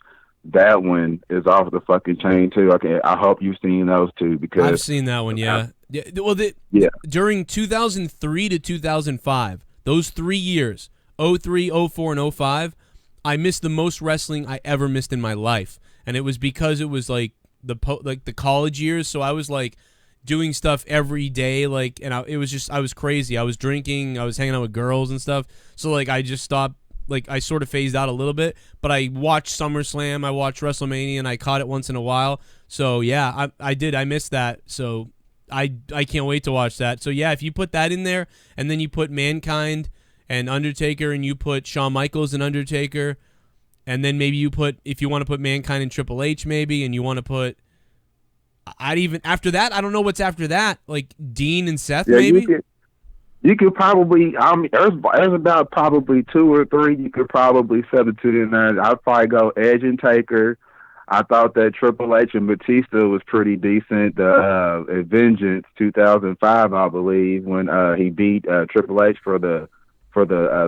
Speaker 9: That one is off the fucking chain too. Okay, I hope you've seen those two, because
Speaker 1: I've seen that one. Yeah. Well, during 2003 to 2005, those 3 years 03, 04, and 05, I missed the most wrestling I ever missed in my life. And it was because it was like the college years, so I was like doing stuff every day, like, and I was crazy. I was drinking, I was hanging out with girls and stuff. So like I just stopped, like I sort of phased out a little bit, but I watched SummerSlam, I watched WrestleMania, and I caught it once in a while. So yeah, I missed that. So I can't wait to watch that. So yeah, if you put that in there, and then you put Mankind and Undertaker, and you put Shawn Michaels and Undertaker, and then maybe you put, if you want to put Mankind and Triple H maybe, and you want to put, after that, I don't know what's after that, like Dean and Seth maybe?
Speaker 9: You could probably, there's about probably 2 or 3 you could probably substitute in there. I'd probably go Edge and Taker. I thought that Triple H and Batista was pretty decent. At Vengeance 2005, I believe, when he beat Triple H for the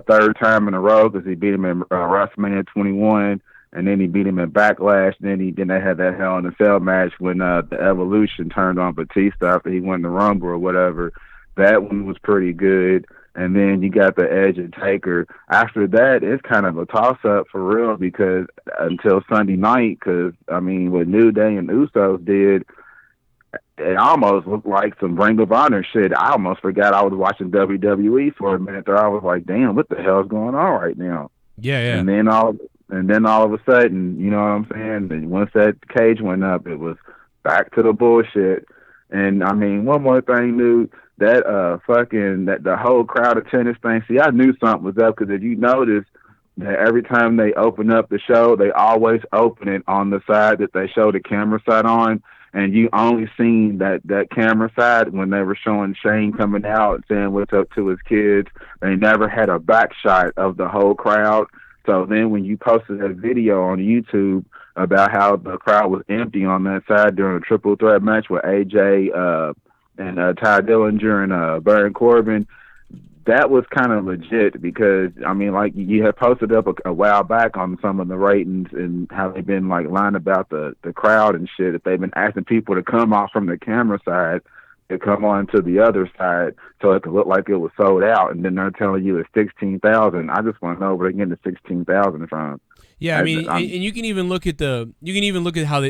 Speaker 9: third time in a row, because he beat him in WrestleMania 21, and then he beat him in Backlash. And then they had that Hell in a Cell match when the Evolution turned on Batista after he won the Rumble or whatever. That one was pretty good. And then you got the Edge and Taker. After that, it's kind of a toss-up for real, because until Sunday night, because, I mean, what New Day and Usos did, it almost looked like some Ring of Honor shit. I almost forgot I was watching WWE for a minute there. I was like, damn, what the hell's going on right now?
Speaker 1: Yeah, yeah.
Speaker 9: And then all of a sudden, you know what I'm saying? And once that cage went up, it was back to the bullshit. And, I mean, one more thing, dude. That the whole crowd attendance thing. See, I knew something was up, because if you notice that every time they open up the show, they always open it on the side that they show the camera side on, and you only seen that camera side when they were showing Shane coming out and saying what's up to his kids. They never had a back shot of the whole crowd. So then when you posted that video on YouTube about how the crowd was empty on that side during a triple threat match with AJ, and Tye Dillinger and Baron Corbin, that was kind of legit, because, I mean, like, you had posted up a while back on some of the ratings and how they've been, like, lying about the crowd and shit, if they've been asking people to come off from the camera side to come on to the other side so it could look like it was sold out, and then they're telling you it's 16,000. I just want to know where they're getting the 16,000 from.
Speaker 1: Yeah, I mean, and you can even look at how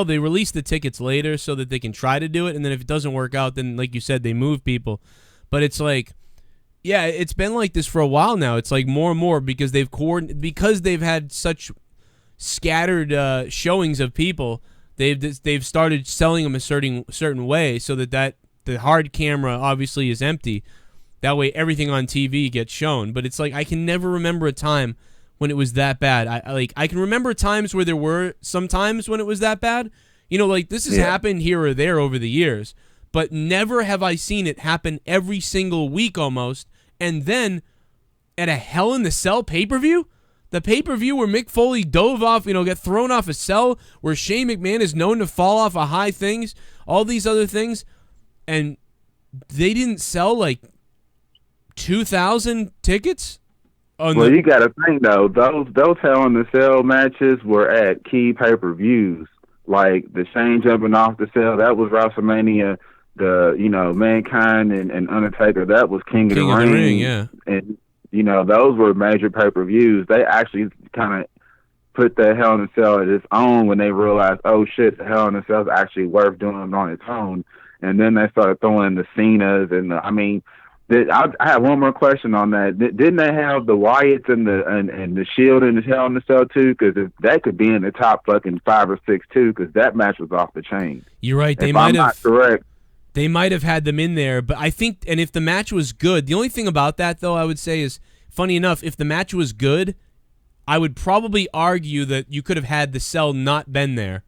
Speaker 1: they release the tickets later so that they can try to do it, and then if it doesn't work out, then like you said, they move people. But it's like, yeah, it's been like this for a while now. It's like more and more, because they've had such scattered showings of people. They've started selling them a certain way, so that the hard camera obviously is empty. That way, everything on TV gets shown. But it's like, I can never remember a time when it was that bad. I can remember times where there were some times when it was that bad. You know, like, this has happened here or there over the years, but never have I seen it happen every single week almost. And then at a Hell in the Cell pay-per-view, the pay-per-view where Mick Foley dove off, get thrown off a cell, where Shane McMahon is known to fall off of high things, all these other things, and they didn't sell like 2,000 tickets?
Speaker 9: Well, you got to think, though, those Hell in the Cell matches were at key pay-per-views. Like the Shane jumping off the cell, that was WrestleMania. The Mankind and Undertaker, that was King of the Ring.
Speaker 1: Yeah.
Speaker 9: And those were major pay-per-views. They actually kind of put the Hell in a Cell at its own when they realized, oh shit, the Hell in a Cell is actually worth doing on its own. And then they started throwing the CENAs and I have one more question on that. Didn't they have the Wyatts and the Shield in the Hell in the Cell too? Because that could be in the top fucking 5 or 6 too. Because that match was off the chain.
Speaker 1: You're right.
Speaker 9: If I'm not correct.
Speaker 1: They might have had them in there, but I think, and if the match was good, the only thing about that, though, I would say is, funny enough, if the match was good, I would probably argue that you could have had the cell not been there,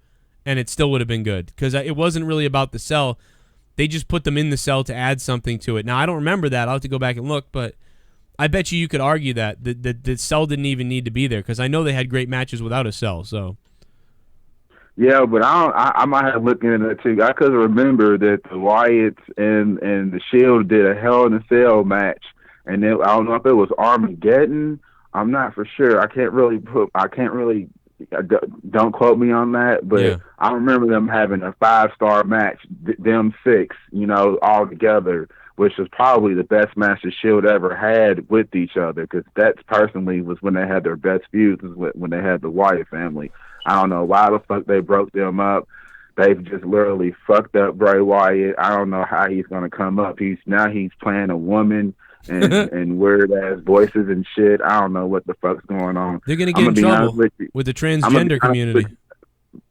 Speaker 1: and it still would have been good, because it wasn't really about the cell. They just put them in the cell to add something to it. Now, I don't remember that. I'll have to go back and look, but I bet you could argue that the cell didn't even need to be there, because I know they had great matches without a cell, so...
Speaker 9: Yeah, but I might have looked into it too. I could remember that the Wyatts and the Shield did a Hell in a Cell match, and I don't know if it was Armageddon. I'm not for sure. I can't really don't quote me on that, but
Speaker 1: Yeah.
Speaker 9: I remember them having a 5-star match, them 6, all together, which was probably the best match the Shield ever had with each other, because that personally was when they had their best feuds, when they had the Wyatt family. I don't know why the fuck they broke them up. They've just literally fucked up Bray Wyatt. I don't know how he's gonna come up. He's playing a woman and weird ass voices and shit. I don't know what the fuck's going on.
Speaker 1: They're gonna get in trouble with the transgender community.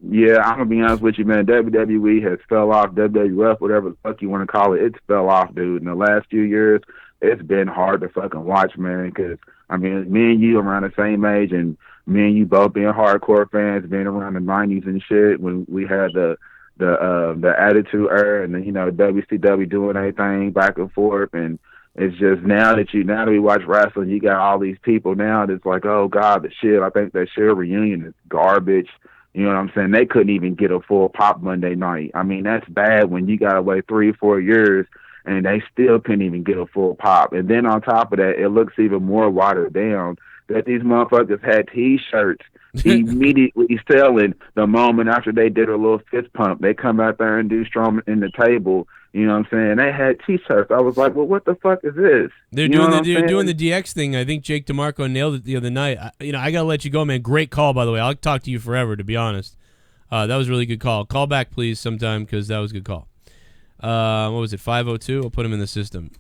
Speaker 9: Yeah, I'm gonna be honest with you, man. WWE has fell off. WWF, whatever the fuck you want to call it, it's fell off, dude. In the last few years, it's been hard to fucking watch, man. Because I mean, me and you around the same age, and me and you both being hardcore fans, being around the '90s and shit when we had the Attitude Era, and then WCW doing everything back and forth, and it's just now that we watch wrestling, you got all these people now that's like, oh God, the shit. I think that shit reunion is garbage. You know what I'm saying? They couldn't even get a full pop Monday night. I mean, that's bad when you got to wait 3-4 years and they still couldn't even get a full pop. And then on top of that, it looks even more watered down that these motherfuckers had T-shirts immediately selling the moment after they did a little fist pump. They come out there and do Strowman in the table. You know what I'm saying? They had T-shirts. I was like, well, what the fuck is this?
Speaker 1: They're doing the DX thing. I think Jake DeMarco nailed it the other night. I got to let you go, man. Great call, by the way. I'll talk to you forever, to be honest. That was a really good call. Call back, please, sometime, because that was a good call. What was it, 502? I'll put him in the system.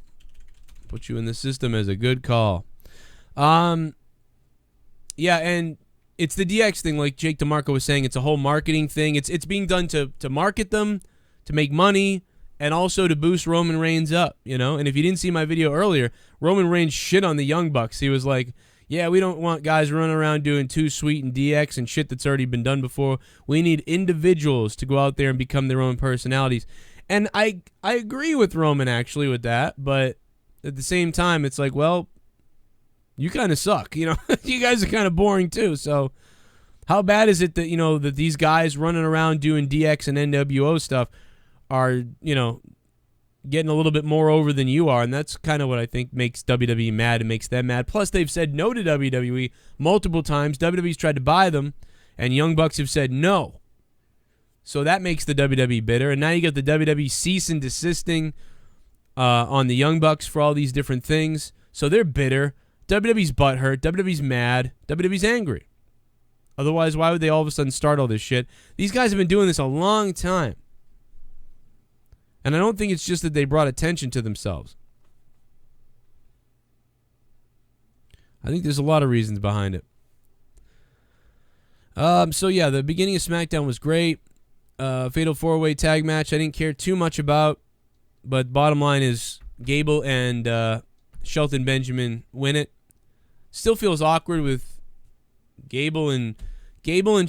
Speaker 1: Put you in the system as a good call. Yeah, and it's the DX thing, like Jake DeMarco was saying. It's a whole marketing thing. It's being done to market them, to make money, and also to boost Roman Reigns up, And if you didn't see my video earlier, Roman Reigns shit on the Young Bucks. He was like, yeah, we don't want guys running around doing Too Sweet and DX and shit that's already been done before. We need individuals to go out there and become their own personalities. And I agree with Roman, actually, with that. But at the same time, it's like, well, you kind of suck. You guys are kind of boring, too. So how bad is it that, that these guys running around doing DX and NWO stuff are, getting a little bit more over than you are, and that's kind of what I think makes WWE mad and makes them mad. Plus, they've said no to WWE multiple times. WWE's tried to buy them, and Young Bucks have said no. So that makes the WWE bitter, and now you got the WWE cease and desisting on the Young Bucks for all these different things. So they're bitter. WWE's butthurt. WWE's mad. WWE's angry. Otherwise, why would they all of a sudden start all this shit? These guys have been doing this a long time. And I don't think it's just that they brought attention to themselves. I think there's a lot of reasons behind it. So yeah, the beginning of SmackDown was great. Fatal 4-Way tag match I didn't care too much about. But bottom line is Gable and Shelton Benjamin win it. Still feels awkward with Gable and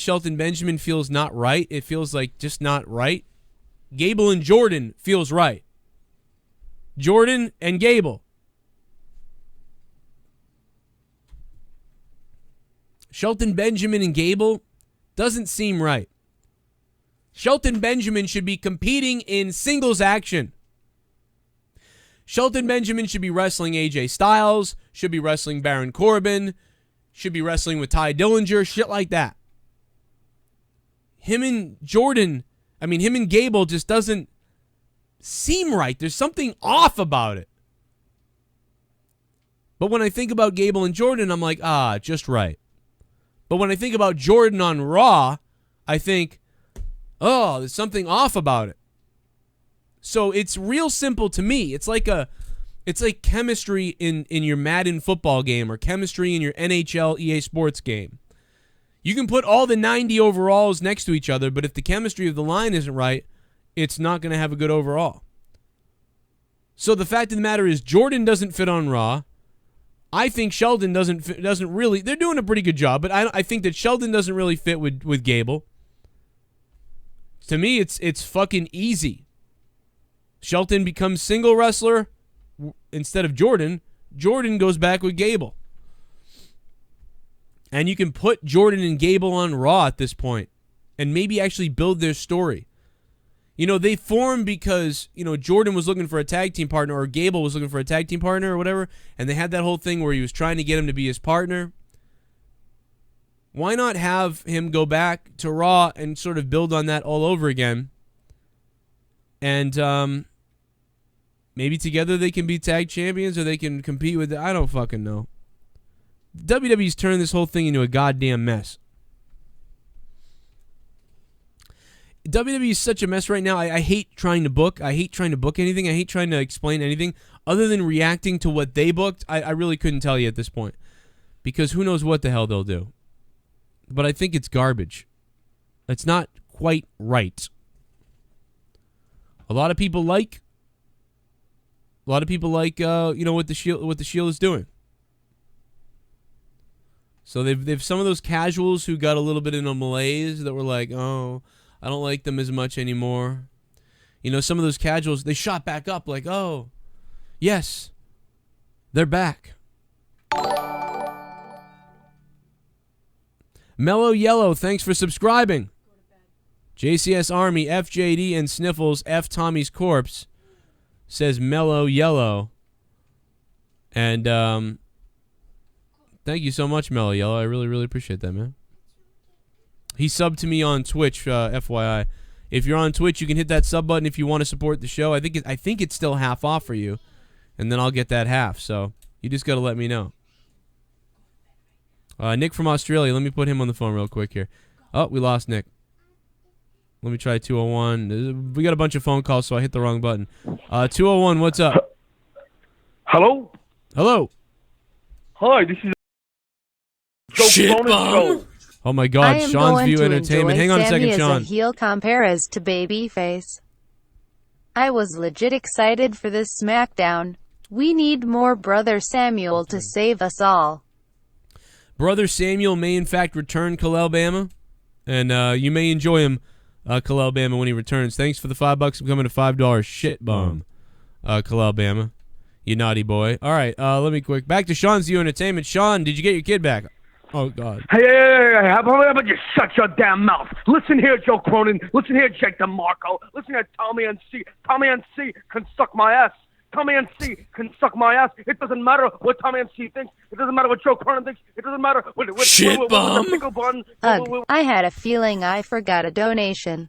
Speaker 1: Shelton Benjamin feels not right. It feels like just not right. Gable and Jordan feels right. Jordan and Gable. Shelton Benjamin and Gable doesn't seem right. Shelton Benjamin should be competing in singles action. Shelton Benjamin should be wrestling AJ Styles, should be wrestling Baron Corbin, should be wrestling with Tye Dillinger, shit like that. Him and Gable just doesn't seem right. There's something off about it. But when I think about Gable and Jordan, I'm like, just right. But when I think about Jordan on Raw, I think, there's something off about it. So it's real simple to me. It's like chemistry in your Madden football game or chemistry in your NHL EA Sports game. You can put all the 90 overalls next to each other, but if the chemistry of the line isn't right, it's not going to have a good overall. So the fact of the matter is Jordan doesn't fit on Raw. I think Sheldon doesn't really. They're doing a pretty good job, but I think that Sheldon doesn't really fit with Gable. To me, it's fucking easy. Shelton becomes single wrestler instead of Jordan. Jordan goes back with Gable. And you can put Jordan and Gable on Raw at this point and maybe actually build their story. They formed because, Jordan was looking for a tag team partner or Gable was looking for a tag team partner or whatever, and they had that whole thing where he was trying to get him to be his partner. Why not have him go back to Raw and sort of build on that all over again? And maybe together they can be tag champions or they can compete with it. I don't fucking know. WWE's turned this whole thing into a goddamn mess. WWE is such a mess right now. I hate trying to book. I hate trying to book anything. I hate trying to explain anything other than reacting to what they booked. I really couldn't tell you at this point because who knows what the hell they'll do. But I think it's garbage. It's not quite right. A lot of people like what the Shield is doing. So they've some of those casuals who got a little bit in a malaise that were like, oh, I don't like them as much anymore. You know, some of those casuals, they shot back up like, oh, yes, they're back. Mellow Yellow, thanks for subscribing. JCS Army, FJD and Sniffles, F Tommy's Corpse, says Mellow Yellow. And thank you so much, Mellow Yellow. I really, really appreciate that, man. He subbed to me on Twitch, FYI. If you're on Twitch, you can hit that sub button if you want to support the show. I think it's still half off for you, and then I'll get that half. So you just got to let me know. Nick from Australia, let me put him on the phone real quick here. Oh, we lost Nick. Let me try 201. We got a bunch of phone calls, so I hit the wrong button. 201, what's up?
Speaker 10: Hello?
Speaker 1: Hello.
Speaker 10: Hi, this is
Speaker 1: Shitbum. Oh my God, Sean's View Entertainment. Hang on a second, Sean.
Speaker 3: As a heel compares to babyface. I was legit excited for this Smackdown. We need more Brother Samuel to save us all.
Speaker 1: Brother Samuel may in fact return Kalel-Bama, and you may enjoy him, Kalel-Bama, when he returns. Thanks for the $5. I'm coming to $5. Shitbum, Kalel-Bama, you naughty boy. All right, let me quick. Back to Sean's View Entertainment. Sean, did you get your kid back? Oh, God.
Speaker 10: Hey, how about you shut your damn mouth? Listen here, Joe Cronin. Listen here, Jake DeMarco. Listen here, Tommy and C. Tommy and C can suck my ass. Tommy and C can suck my ass. It doesn't matter what Tommy and C thinks. It doesn't matter what Joe Cronin thinks. It doesn't matter what
Speaker 1: Shitbum.
Speaker 3: Ugh, I had a feeling I forgot a donation.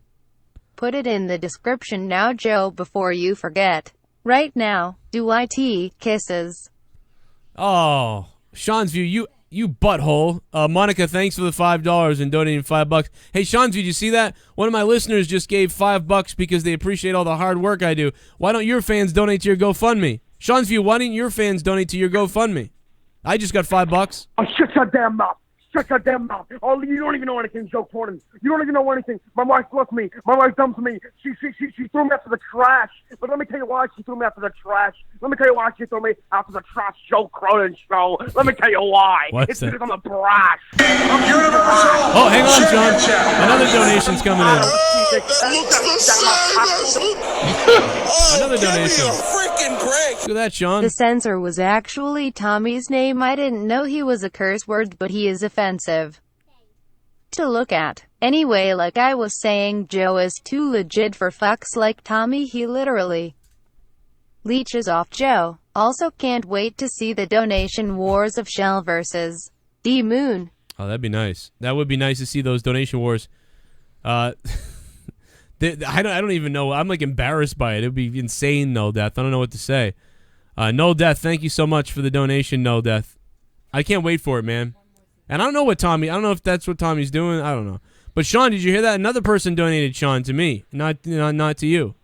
Speaker 3: Put it in the description now, Joe, before you forget. Right now, do IT kisses.
Speaker 1: Oh, Sean's View, you butthole. Monica, thanks for the $5 and donating $5. Hey, Sean's View, did you see that? One of my listeners just gave $5 because they appreciate all the hard work I do. Why don't your fans donate to your GoFundMe? Sean's View, why didn't your fans donate to your GoFundMe? I just got $5.
Speaker 10: Oh, shut your damn mouth. Shut your damn mouth. Oh, you don't even know anything, Joe Cronin. You don't even know anything. My wife left me. My wife dumped me. She threw me after the trash. But let me tell you why she threw me after the trash. Let me tell you why she threw me after the trash Joe Cronin show. Let me tell you why. It's because I'm a brash.
Speaker 1: Oh, hang on, John. Another donation's coming in. Another donation. Look at that, Sean.
Speaker 3: The censor was actually Tommy's name. I didn't know he was a curse word, but he is offensive to look at. Anyway, like I was saying, Joe is too legit for fucks like Tommy. He literally leeches off Joe. Also, can't wait to see the donation wars of Shell versus D-Moon.
Speaker 1: Oh, that'd be nice. That would be nice to see those donation wars. I don't even know. I'm like embarrassed by it. It would be insane, No Death. I don't know what to say. No Death, thank you so much for the donation, No Death. I can't wait for it, man. And I don't know what Tommy, I don't know if that's what Tommy's doing. I don't know. But Sean, did you hear that? Another person donated, Sean, to me, not to you.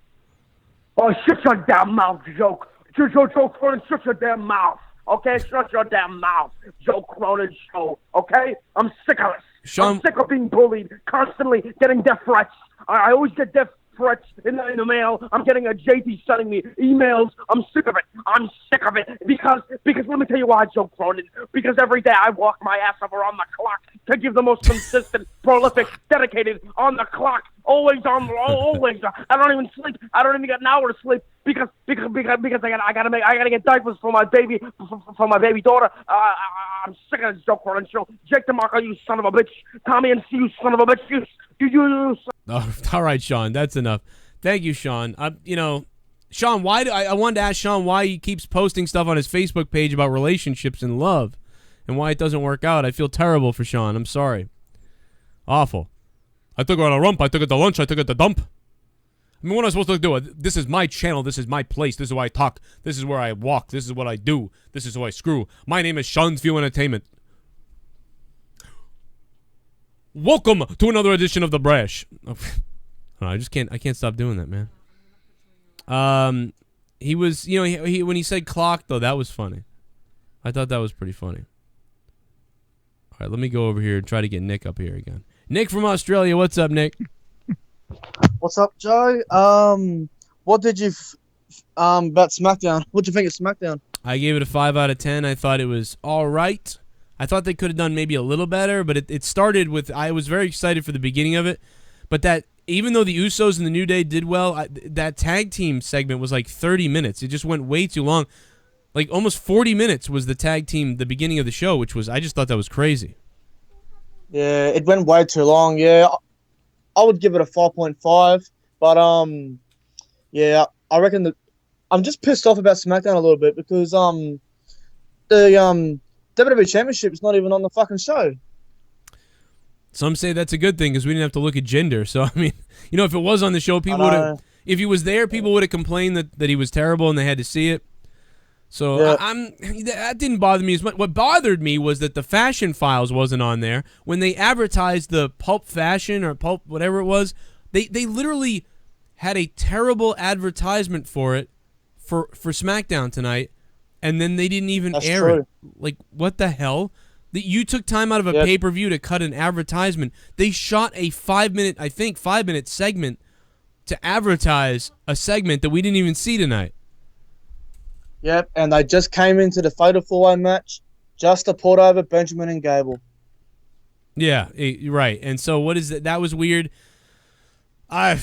Speaker 10: Oh, shut your damn mouth, Joe. Joe Cronin, shut your damn mouth. Okay, shut your damn mouth, Joe Cronin show. Okay, I'm sick of it.
Speaker 1: Sean,
Speaker 10: I'm sick of being bullied, constantly getting death threats. I always get death threats in the mail. I'm getting a JT sending me emails. I'm sick of it. I'm sick of it because let me tell you why, Joe Cronin. Because every day I walk my ass over on the clock to give the most consistent, prolific, dedicated on the clock. Always on, always. I don't even sleep. I don't even get an hour to sleep because I gotta get diapers for my baby daughter. I'm sick of this Joe Cronin show. Jake DeMarco, you son of a bitch. Tommy and C, you son of a bitch. You.
Speaker 1: Oh, all right, Sean. That's enough. Thank you, Sean. Sean, why do I wanted to ask Sean why he keeps posting stuff on his Facebook page about relationships and love, and why it doesn't work out. I feel terrible for Sean. I'm sorry. Awful. I took it on a rump. I took it to lunch. I took it to dump. I mean, what am I supposed to do? This is my channel. This is my place. This is where I talk. This is where I walk. This is what I do. This is who I screw. My name is Sean's View Entertainment. Welcome to another edition of The Brash. I can't stop doing that, man. He was, he when he said clock, though, that was funny. I thought that was pretty funny. All right, let me go over here and try to get Nick up here again. Nick from Australia, what's up, Nick?
Speaker 11: What's up, Joe? What did you about SmackDown? What did you think of SmackDown?
Speaker 1: I gave it a 5 out of 10. I thought it was all right. I thought they could have done maybe a little better, but it started with, I was very excited for the beginning of it, but that even though the Usos and the New Day did well, that tag team segment was like 30 minutes. It just went way too long. Like almost 40 minutes was the tag team, the beginning of the show, which was, I just thought that was crazy.
Speaker 11: Yeah, it went way too long. Yeah, I would give it a 4.5, but yeah, I reckon that I'm just pissed off about SmackDown a little bit because the WWE Championship is not even on the fucking show.
Speaker 1: Some say that's a good thing because we didn't have to look at Jinder. So I mean, if it was on the show, people would have. If he was there, people would have complained that he was terrible and they had to see it. So that didn't bother me as much. What bothered me was that the Fashion Files wasn't on there when they advertised the Pulp Fashion or Pulp whatever it was. They literally had a terrible advertisement for it for SmackDown tonight, and then they didn't even air it. Like, what the hell? You took time out of a pay-per-view to cut an advertisement. They shot a 5-minute segment to advertise a segment that we didn't even see tonight.
Speaker 11: Yep, and they just came into the Fatal 4-Way match just to put over Benjamin and Gable.
Speaker 1: Yeah, right. And so what is that? That was weird. I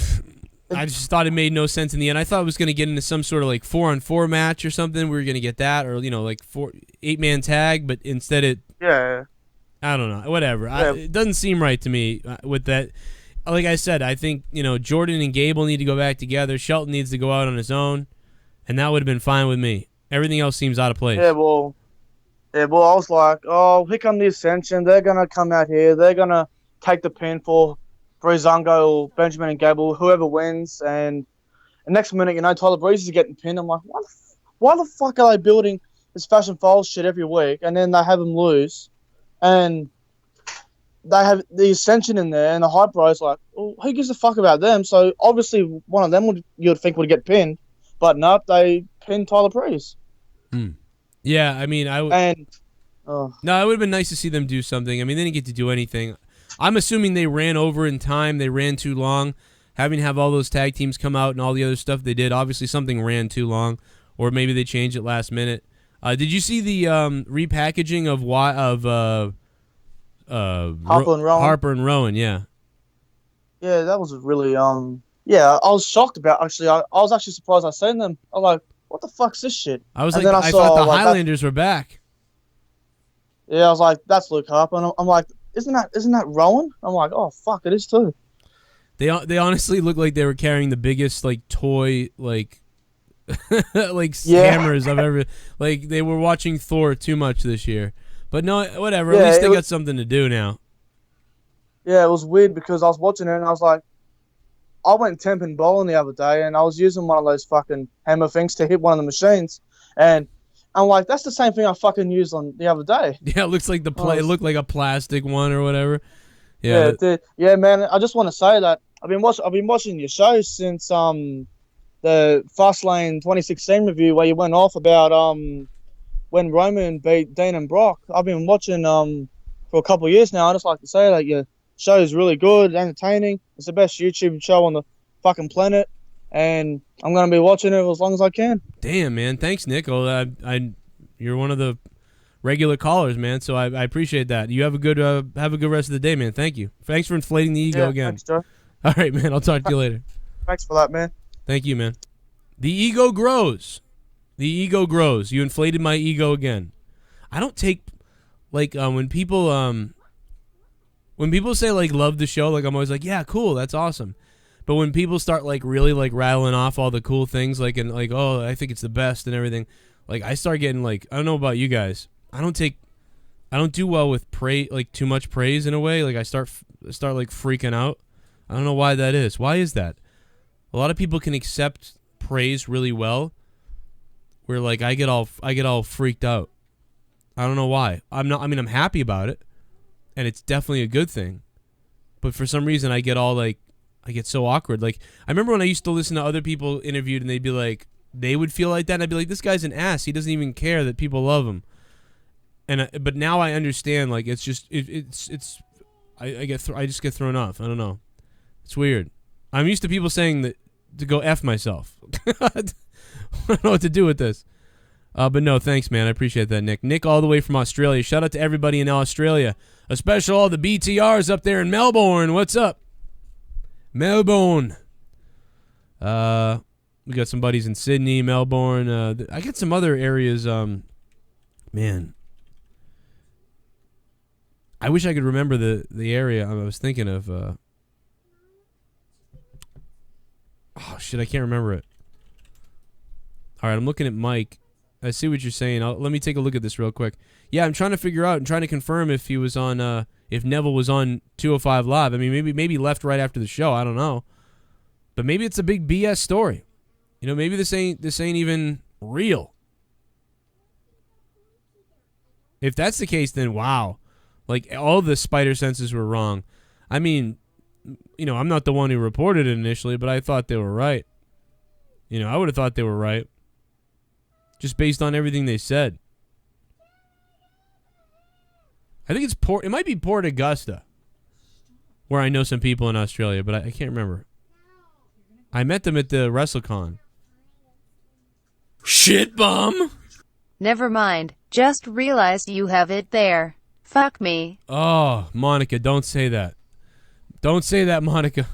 Speaker 1: just thought it made no sense in the end. I thought it was going to get into some sort of like 4-on-4 match or something. We were going to get that, or like 8-man tag, but instead it.
Speaker 11: Yeah.
Speaker 1: I don't know. Whatever.
Speaker 11: Yeah.
Speaker 1: It doesn't seem right to me with that. Like I said, I think Jordan and Gable need to go back together. Shelton needs to go out on his own, and that would have been fine with me. Everything else seems out of place.
Speaker 11: Yeah, well, I was like, oh, here come the Ascension. They're gonna come out here. They're gonna take the pin for Breezango or Benjamin and Gable, whoever wins. And the next minute, Tyler Breeze is getting pinned. I'm like, why the fuck are they building this Fashion Files shit every week? And then they have them lose, and they have the Ascension in there, and the Hype Bros like, well, who gives a fuck about them? So obviously one of them you'd think would get pinned, but nope, they pinned Tyler Breeze.
Speaker 1: Yeah, I mean, I would.
Speaker 11: And
Speaker 1: no, it would have been nice to see them do something. I mean, they didn't get to do anything. I'm assuming they ran over in time. They ran too long. Having to have all those tag teams come out and all the other stuff they did, obviously something ran too long, or maybe they changed it last minute. Did you see the repackaging of Harper and Rowan? Yeah.
Speaker 11: Yeah, that was really yeah, I was shocked about. Actually, I was actually surprised I seen them. I was like, what the fuck's this shit?
Speaker 1: I was I thought the Highlanders were back.
Speaker 11: Yeah, I was like, that's Luke Harper, and I'm like, isn't that Rowan? I'm like, oh fuck, it is too.
Speaker 1: They honestly looked like they were carrying the biggest like toy like hammers I've ever like. They were watching Thor too much this year, but no, whatever. At least they got something to do now.
Speaker 11: Yeah, it was weird because I was watching it and I was like, I went temping bowling the other day and I was using one of those fucking hammer things to hit one of the machines, and I'm like, that's the same thing I fucking used on the other day.
Speaker 1: Yeah, it looks like it looked like a plastic one or whatever.
Speaker 11: Yeah, yeah, man. I just want to say that I've been watching your show since the Fastlane 2016 review where you went off about when Roman beat Dean and Brock. I've been watching for a couple of years now. I just like to say that your show is really good, entertaining. It's the best YouTube show on the fucking planet, and I'm gonna be watching it as long as I can.
Speaker 1: Damn, man. Thanks, Nick. Well, you're one of the regular callers, man. So I appreciate that. You have a good rest of the day, man. Thank you. Thanks for inflating the ego again.
Speaker 11: Thanks, Joe.
Speaker 1: All right, man. I'll talk to you later.
Speaker 11: Thanks for that, man.
Speaker 1: Thank you, man. The ego grows. The ego grows. You inflated my ego again. I don't take like when people say like love the show, like I'm always like, yeah, cool, that's awesome. But when people start like really like rattling off all the cool things, like and like, oh, I think it's the best and everything, like I start getting like, I don't know about you guys, I don't take I don't do well with like too much praise in a way. Like I start like freaking out. I don't know why that is. Why is that? A lot of people can accept praise really well. Where like I get all freaked out. I don't know why. I'm happy about it, and it's definitely a good thing. But for some reason I get so awkward. Like I remember when I used to listen to other people interviewed and they'd be like, they would feel like that, and I'd be like, this guy's an ass. He doesn't even care that people love him. And but now I understand. Like it's just I just get thrown off. I don't know. It's weird. I'm used to people saying that to go F myself. I don't know what to do with this. But no, thanks, man. I appreciate that, Nick. Nick all the way from Australia. Shout out to everybody in Australia, especially all the BTRs up there in Melbourne. What's up? Melbourne. We got some buddies in Sydney, Melbourne. I got some other areas. Man. I wish I could remember the area I was thinking of. Oh, shit, I can't remember it. All right, I'm looking at Mike. I see what you're saying. Let me take a look at this real quick. Yeah, I'm trying to figure out and trying to confirm if he was on, if Neville was on 205 Live. I mean, maybe left right after the show. I don't know, but maybe it's a big BS story. You know, maybe this ain't even real. If that's the case, then wow, like all the spider senses were wrong. I mean, you know, I'm not the one who reported it initially, but I thought they were right. You know, I would have thought they were right. Just based on everything they said. I think it's it might be Port Augusta, where I know some people in Australia, but I can't remember. I met them at the WrestleCon. Shitbum!
Speaker 3: Never mind. Just realized you have it there. Fuck me.
Speaker 1: Oh, Monica, don't say that. Don't say that, Monica.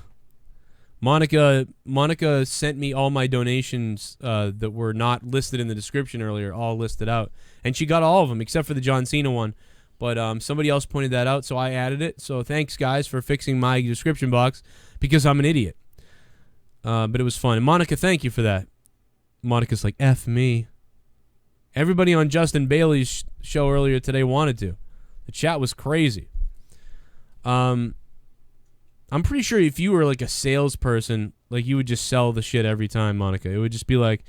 Speaker 1: Monica sent me all my donations that were not listed in the description earlier, all listed out. And she got all of them, except for the John Cena one. But somebody else pointed that out, so I added it. So thanks, guys, for fixing my description box, because I'm an idiot. But it was fun. And Monica, thank you for that. Monica's like, F me. Everybody on Justin Bailey's show earlier today wanted to. The chat was crazy. I'm pretty sure if you were like a salesperson, like you would just sell the shit every time, Monica. It would just be like,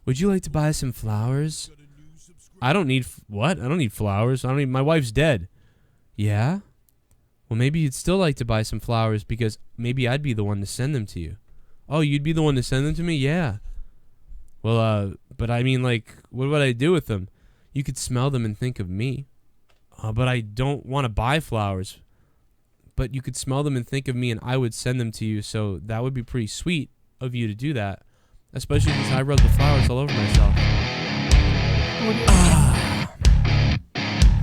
Speaker 1: would you like to buy some flowers? I don't need, what? I don't need flowers. My wife's dead. Yeah? Well, maybe you'd still like to buy some flowers because maybe I'd be the one to send them to you. Oh, you'd be the one to send them to me? Yeah. Well, but I mean, like, what would I do with them? You could smell them and think of me. But I don't want to buy flowers. But you could smell them and think of me, and I would send them to you, so that would be pretty sweet of you to do that, especially because I rub the flowers all over myself.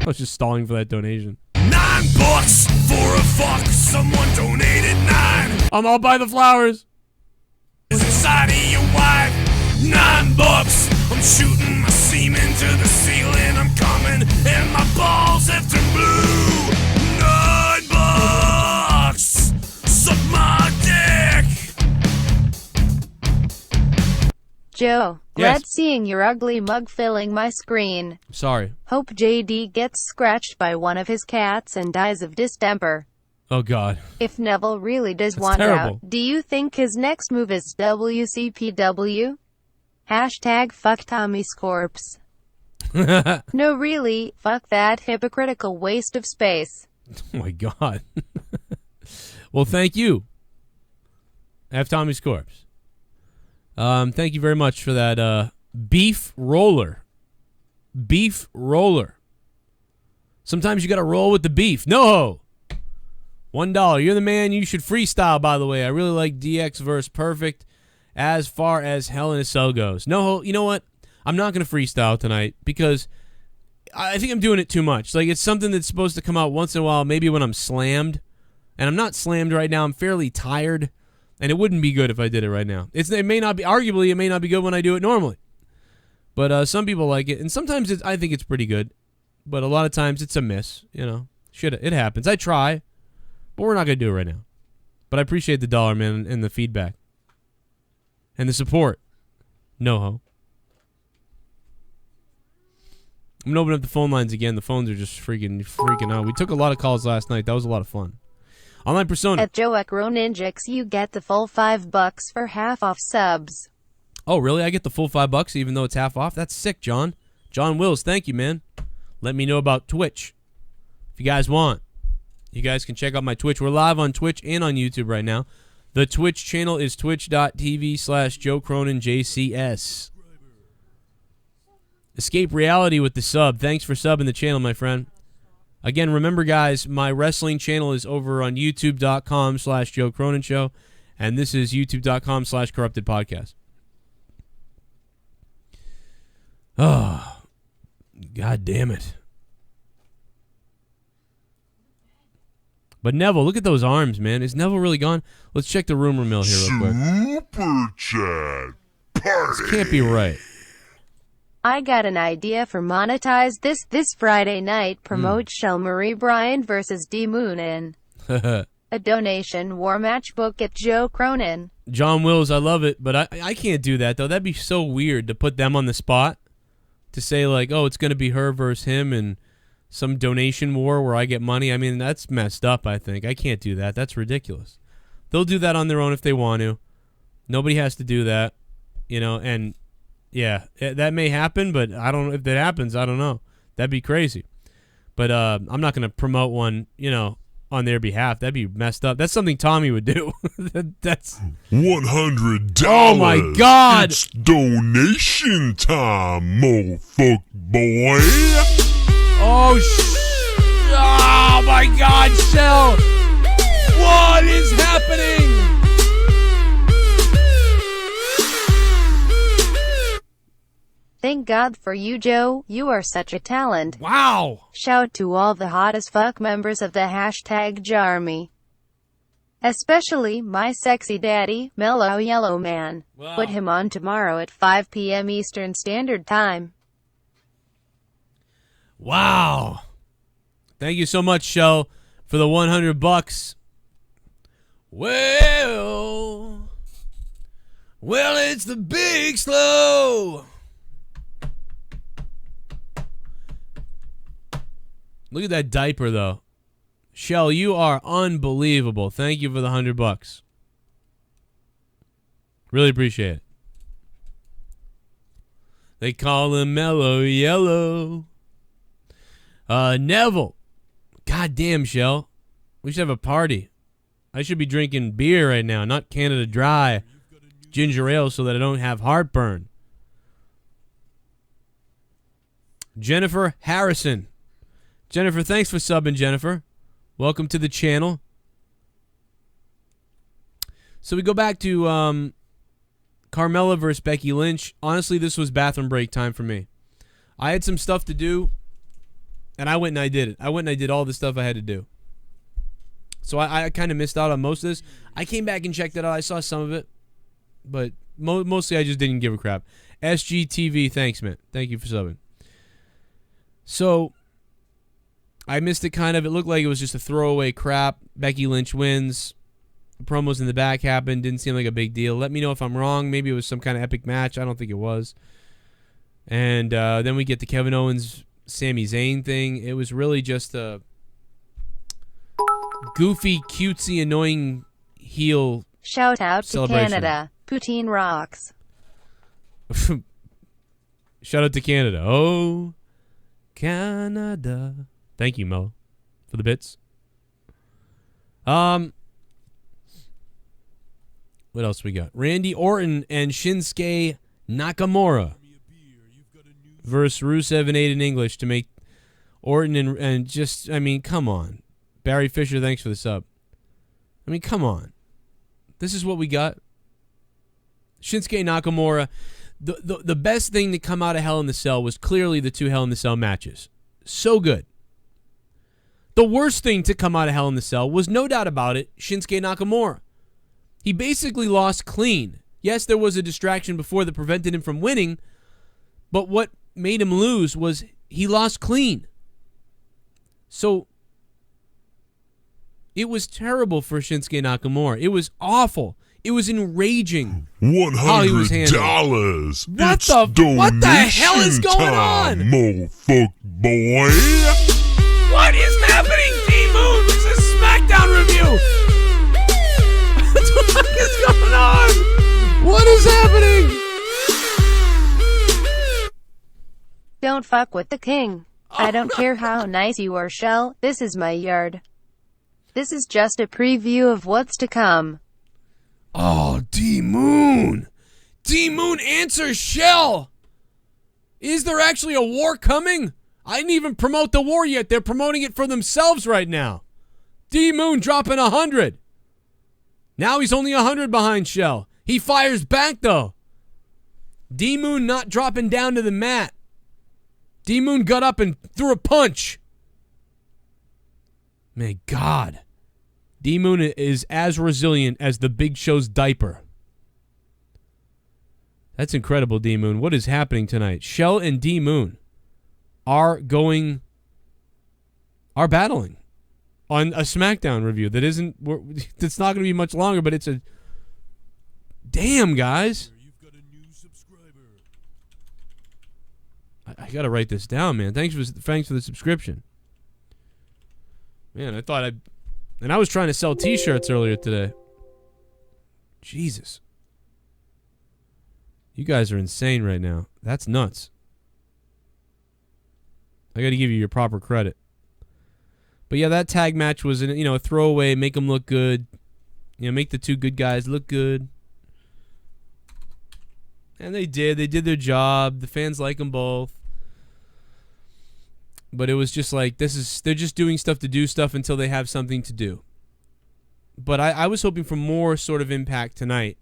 Speaker 1: I was just stalling for that donation.
Speaker 8: $9 for a fuck. Someone donated $9.
Speaker 1: I'll buy the flowers.
Speaker 8: Inside of your wife. $9. I'm shooting my semen to the ceiling. I'm coming, and my balls have turned blue. Suck my dick.
Speaker 3: Joe, glad seeing your ugly mug filling my screen.
Speaker 1: Sorry.
Speaker 3: Hope JD gets scratched by one of his cats and dies of distemper.
Speaker 1: Oh, God.
Speaker 3: If Neville really does want out, do you think his next move is WCPW? Hashtag fuck Tommy's corpse. No, really, fuck that hypocritical waste of space.
Speaker 1: Oh, my God. Well, thank you. F. Tommy's corpse. Thank you very much for that beef roller. Beef roller. Sometimes you got to roll with the beef. No. $1. You're the man. You should freestyle, by the way. I really like DX verse Perfect as far as Hell in a Cell goes. No, you know what? I'm not going to freestyle tonight because I think I'm doing it too much. Like, it's something that's supposed to come out once in a while, maybe when I'm slammed. And I'm not slammed right now. I'm fairly tired. And it wouldn't be good if I did it right now. It may not be, arguably, it may not be good when I do it normally. But some people like it. And sometimes I think it's pretty good. But a lot of times it's a miss, you know. It happens. I try. But we're not going to do it right now. But I appreciate the $1, man, and the feedback. And the support. No ho. I'm gonna open up the phone lines again. The phones are just freaking out. We took a lot of calls last night. That was a lot of fun. Online persona.
Speaker 3: At Joe Acroninjix, you get the full $5 for half off subs.
Speaker 1: Oh, really? I get the full $5 even though it's half off? That's sick, John. John Wills, thank you, man. Let me know about Twitch. If you guys want, you guys can check out my Twitch. We're live on Twitch and on YouTube right now. The Twitch channel is twitch.tv/JoeCroninJCS. Escape Reality with the sub. Thanks for subbing the channel, my friend. Again, remember, guys, my wrestling channel is over on youtube.com/JoeCroninShow, and this is youtube.com/CorruptedPodcast. Oh, God damn it. But Neville, look at those arms, man. Is Neville really gone? Let's check the rumor mill here real quick.
Speaker 2: Super chat party.
Speaker 1: This can't be right.
Speaker 3: I got an idea for monetize this Friday night. Promote Shell Marie Bryan versus D Moon in a donation war match. Book at Joe Cronin.
Speaker 1: John Wills, I love it, but I can't do that, though. That'd be so weird to put them on the spot. To say, like, oh, it's going to be her versus him and some donation war where I get money. I mean, that's messed up, I think. I can't do that. That's ridiculous. They'll do that on their own if they want to. Nobody has to do that, you know, and yeah, that may happen, but I don't know if that happens. I don't know. That'd be crazy. But I'm not going to promote one, you know, on their behalf. That'd be messed up. That's something Tommy would do. That's
Speaker 2: $100.
Speaker 1: Oh my God!
Speaker 2: It's donation time, motherfuck boy.
Speaker 1: Oh my God, Shell! What is happening?
Speaker 3: Thank God for you, Joe. You are such a talent.
Speaker 1: Wow.
Speaker 3: Shout to all the hot as fuck members of the hashtag Jarmy. Especially my sexy daddy, Mellow Yellow Man.
Speaker 1: Wow.
Speaker 3: Put him on tomorrow at 5 p.m. Eastern Standard Time.
Speaker 1: Wow. Thank you so much, Shell, for the $100. Well, it's the big slow. Look at that diaper, though. Shell, you are unbelievable. Thank you for the $100. Really appreciate it. They call him Mellow Yellow. Neville. God damn, Shell. We should have a party. I should be drinking beer right now, not Canada Dry. Ginger ale so that I don't have heartburn. Jennifer Harrison. Jennifer, thanks for subbing, Jennifer. Welcome to the channel. So we go back to Carmella versus Becky Lynch. Honestly, this was bathroom break time for me. I had some stuff to do, and I went and I did it. I went and I did all the stuff I had to do. So I kind of missed out on most of this. I came back and checked it out. I saw some of it, but mostly I just didn't give a crap. SGTV, thanks, man. Thank you for subbing. So I missed it kind of. It looked like it was just a throwaway crap. Becky Lynch wins. The promos in the back happened. Didn't seem like a big deal. Let me know if I'm wrong. Maybe it was some kind of epic match. I don't think it was. And then we get the Kevin Owens, Sami Zayn thing. It was really just a goofy, cutesy, annoying heel
Speaker 3: Shout out to
Speaker 1: celebration.
Speaker 3: Canada. Poutine rocks.
Speaker 1: Shout out to Canada. Oh, Canada. Thank you, Mo, for the bits. What else we got? Randy Orton and Shinsuke Nakamura versus Rusev and Aiden English to make Orton and just, I mean, come on. Barry Fisher, thanks for the sub. I mean, come on. This is what we got. Shinsuke Nakamura. The best thing to come out of Hell in the Cell was clearly the 2 Hell in the Cell matches. So good. The worst thing to come out of Hell in the Cell was, no doubt about it, Shinsuke Nakamura. He basically lost clean. Yes, there was a distraction before that prevented him from winning, but what made him lose was he lost clean. So it was terrible for Shinsuke Nakamura. It was awful. It was enraging how he was handled.
Speaker 2: $100.
Speaker 1: What the hell is going on?
Speaker 2: Motherfuck boy.
Speaker 1: What is happening, D-Moon? This is Smackdown review. What the fuck is going on? What is happening?
Speaker 3: Don't fuck with the king. I don't care how nice you are, Shell. This is my yard. This is just a preview of what's to come.
Speaker 1: Oh, D-Moon. D-Moon answers Shell. Is there actually a war coming? I didn't even promote the war yet. They're promoting it for themselves right now. D-Moon dropping 100. Now he's only 100 behind Shell. He fires back, though. D-Moon not dropping down to the mat. D-Moon got up and threw a punch. My God. D-Moon is as resilient as the Big Show's diaper. That's incredible, D-Moon. What is happening tonight? Shell and D-Moon are battling on a SmackDown review that isn't, it's not going to be much longer, but it's a, damn, guys. I got to write this down, man. Thanks for the subscription. Man, I was trying to sell t-shirts earlier today. Jesus. You guys are insane right now. That's nuts. I got to give you your proper credit. But yeah, that tag match was a throwaway, make them look good. Make the two good guys look good. And they did. They did their job. The fans like them both. But it was just like, they're just doing stuff to do stuff until they have something to do. But I was hoping for more sort of impact tonight.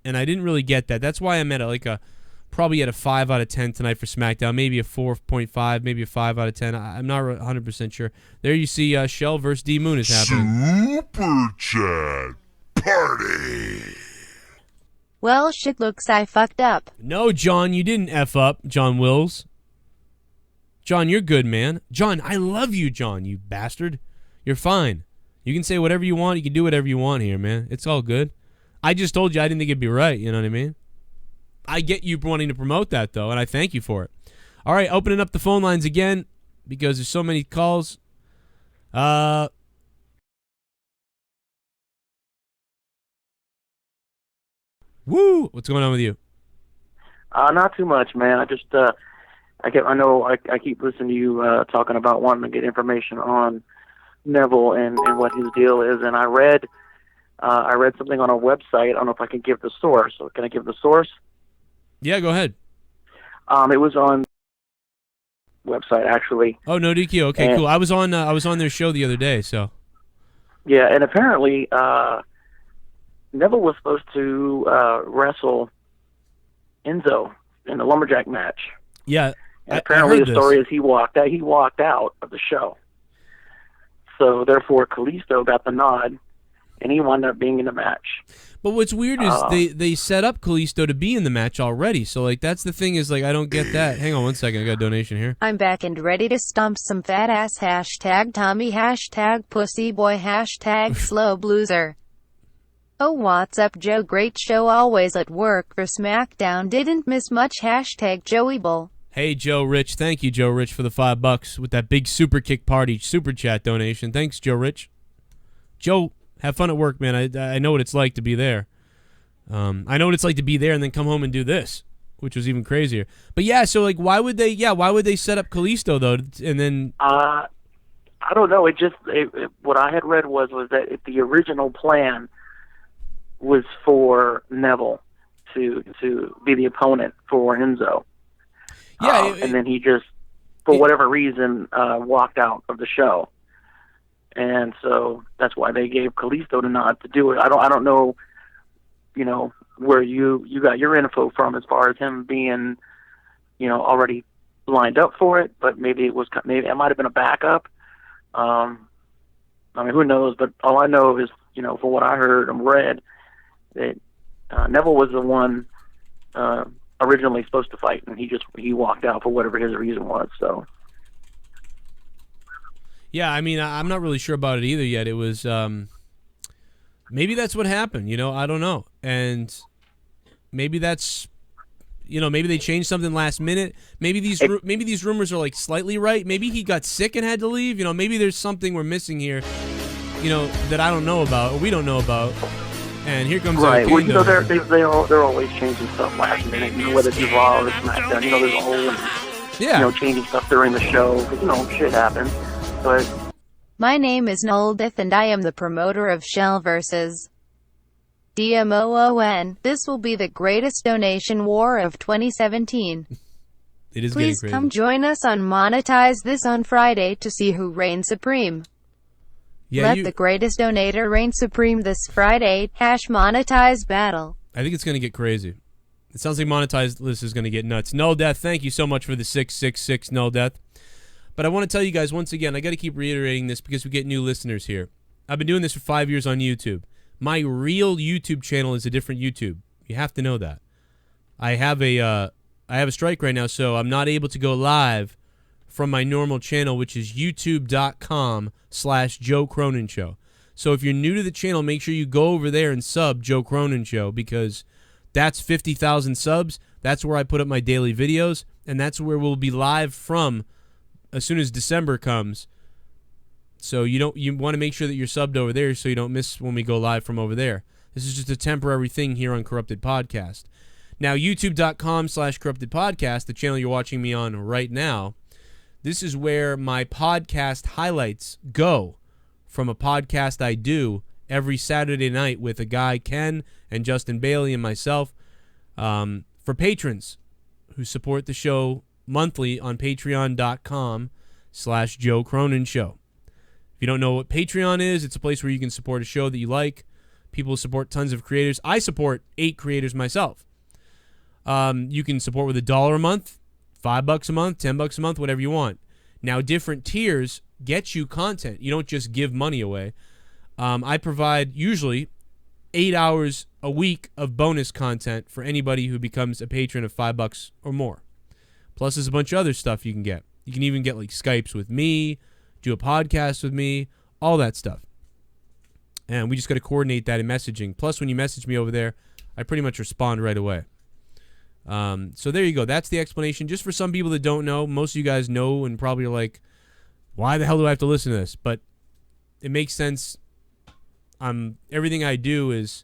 Speaker 1: And I didn't really get that. That's why I'm at probably at a 5 out of 10 tonight for SmackDown. Maybe a 4.5, maybe a 5 out of 10. I'm not 100% sure. There you see Shell versus D-Moon is happening.
Speaker 2: Super Chat Party.
Speaker 3: Well, shit, looks I fucked up.
Speaker 1: No, John, you didn't F up, John Wills. John, you're good, man. John, I love you, John, you bastard. You're fine. You can say whatever you want. You can do whatever you want here, man. It's all good. I just told you I didn't think it'd be right. You know what I mean? I get you wanting to promote that, though, and I thank you for it. All right, opening up the phone lines again because there's so many calls. Woo! What's going on with you?
Speaker 12: Not too much, man. I keep listening to you talking about wanting to get information on Neville and what his deal is, and I read something on a website. I don't know if I can give the source. Can I give the source?
Speaker 1: Yeah, go ahead.
Speaker 12: It was on website actually.
Speaker 1: Oh, no DQ. Okay, cool. I was on their show the other day, so.
Speaker 12: Yeah, and apparently Neville was supposed to wrestle Enzo in the lumberjack match.
Speaker 1: Yeah.
Speaker 12: And apparently the story is he walked out of the show. So therefore Kalisto got the nod and he wound up being in the match.
Speaker 1: But what's weird is they set up Kalisto to be in the match already. So like that's the thing is like I don't get that. Hang on one second, I got a donation here.
Speaker 3: I'm back and ready to stomp some fat ass. Hashtag Tommy. Hashtag pussy boy. Hashtag slow blueser. Oh, what's up, Joe? Great show, always at work for SmackDown. Didn't miss much. Hashtag Joey Bull.
Speaker 1: Hey, Joe Rich. Thank you, Joe Rich, for the $5 with that big super kick party super chat donation. Thanks, Joe Rich. Joe, have fun at work, man. I know what it's like to be there. I know what it's like to be there and then come home and do this, which was even crazier. But yeah, so like, why would they set up Kalisto though? And then
Speaker 12: I don't know. What I had read was that the original plan was for Neville to be the opponent for Enzo.
Speaker 1: Yeah,
Speaker 12: and then he just, for whatever reason, walked out of the show, and so that's why they gave Kalisto the nod to do it. I don't know, where you got your info from as far as him being, already lined up for it, but maybe it might have been a backup. I mean, who knows? But all I know is, from what I heard and read, that Neville was the one originally supposed to fight, and he walked out for whatever his reason was. So
Speaker 1: yeah, I mean, I'm not really sure about it either yet. It was maybe that's what happened. I don't know, and maybe that's maybe they changed something last minute. Maybe these rumors are like slightly right. Maybe he got sick and had to leave. Maybe there's something we're missing here, that I don't know about or we don't know about. And here comes
Speaker 12: right.
Speaker 1: Kane.
Speaker 12: Well, they're always changing stuff last minute. Whether it's Raw or SmackDown, there's always changing stuff during the show. Shit happens. But
Speaker 3: my name is Noldith, and I am the promoter of Shell vs. DMOON. This will be the greatest donation war of 2017.
Speaker 1: It is
Speaker 3: Please
Speaker 1: getting crazy.
Speaker 3: come join us on Monetize this on Friday to see who reigns supreme. Let the greatest donator reign supreme this Friday. #monetize battle.
Speaker 1: I think it's going to get crazy. It sounds like Monetize list is going to get nuts. Null Death, thank you so much for the 666 Null Death. But I want to tell you guys once again, I got to keep reiterating this because we get new listeners here. I've been doing this for 5 years on YouTube. My real YouTube channel is a different YouTube. You have to know that. I have a strike right now, so I'm not able to go live from my normal channel, which is youtube.com/Joe Cronin Show. So if you're new to the channel, make sure you go over there and sub Joe Cronin Show, because that's 50,000 subs. That's where I put up my daily videos, and that's where we'll be live from as soon as December comes. So you want to make sure that you're subbed over there so you don't miss when we go live from over there. This is just a temporary thing here on Corrupted Podcast. Now, youtube.com/Corrupted Podcast, the channel you're watching me on right now, this is where my podcast highlights go from a podcast I do every Saturday night with a guy, Ken, and Justin Bailey and myself, for patrons who support the show monthly on patreon.com/Joe Cronin Show. If you don't know what Patreon is, it's a place where you can support a show that you like. People support tons of creators. I support 8 creators myself. You can support with $1 a month, $5 a month, $10 a month, whatever you want. Now, different tiers get you content. You don't just give money away. I provide usually 8 hours a week of bonus content for anybody who becomes a patron of $5 or more. Plus, there's a bunch of other stuff you can get. You can even get like Skypes with me, do a podcast with me, all that stuff. And we just got to coordinate that in messaging. Plus, when you message me over there, I pretty much respond right away. So there you go. That's the explanation. Just for some people that don't know, most of you guys know and probably are like, why the hell do I have to listen to this? But it makes sense. Everything I do is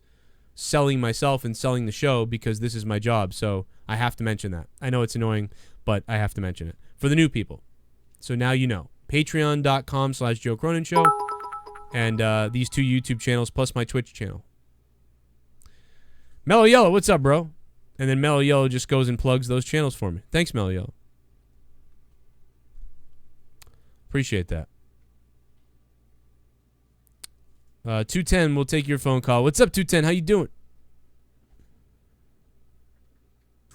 Speaker 1: selling myself and selling the show because this is my job. So I have to mention that. I know it's annoying, but I have to mention it for the new people. So now you know. Patreon.com/Joe Cronin Show and these 2 YouTube channels plus my Twitch channel. Mellow Yellow, what's up, bro? And then Mellow Yellow just goes and plugs those channels for me. Thanks, Mellow Yellow. Appreciate that. 210, we'll take your phone call. What's up, 210? How you doing?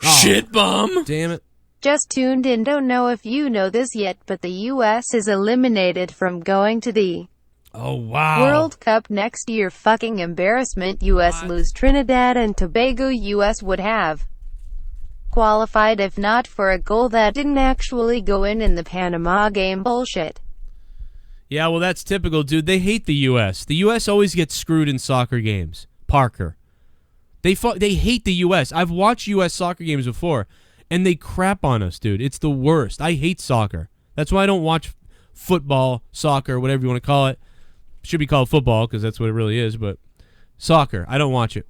Speaker 8: Shitbum!
Speaker 1: Damn it.
Speaker 3: Just tuned in. Don't know if you know this yet, but the U.S. is eliminated from going to the World Cup next year. Fucking embarrassment. U.S. lose Trinidad and Tobago. U.S. would have qualified if not for a goal that didn't actually go in the Panama game. Bullshit.
Speaker 1: Yeah, well, that's typical, dude. They hate the U.S. The U.S. always gets screwed in soccer games. Parker. They hate the U.S. I've watched U.S. soccer games before, and they crap on us, dude. It's the worst. I hate soccer. That's why I don't watch football, soccer, whatever you want to call it. Should be called football because that's what it really is, but soccer, I don't watch it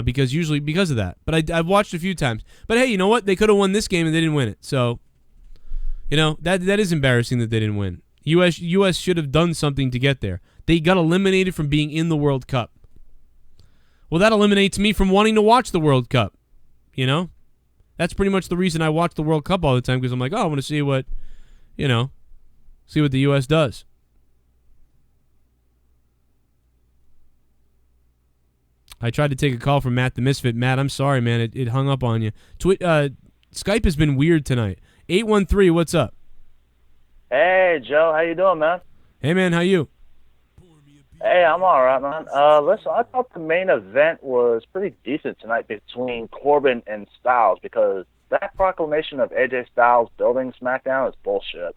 Speaker 1: because of that. But I've watched a few times. But hey, you know what? They could have won this game and they didn't win it. So, that is embarrassing that they didn't win. U.S. should have done something to get there. They got eliminated from being in the World Cup. Well, that eliminates me from wanting to watch the World Cup. That's pretty much the reason I watch the World Cup all the time, because I'm like, I want to see what, see what the U.S. does. I tried to take a call from Matt the Misfit. Matt, I'm sorry, man. It hung up on you. Skype has been weird tonight. 813, what's up?
Speaker 13: Hey, Joe. How you doing, man?
Speaker 1: Hey, man. How you?
Speaker 13: Hey, I'm all right, man. Listen, I thought the main event was pretty decent tonight between Corbin and Styles, because that proclamation of AJ Styles building SmackDown is bullshit.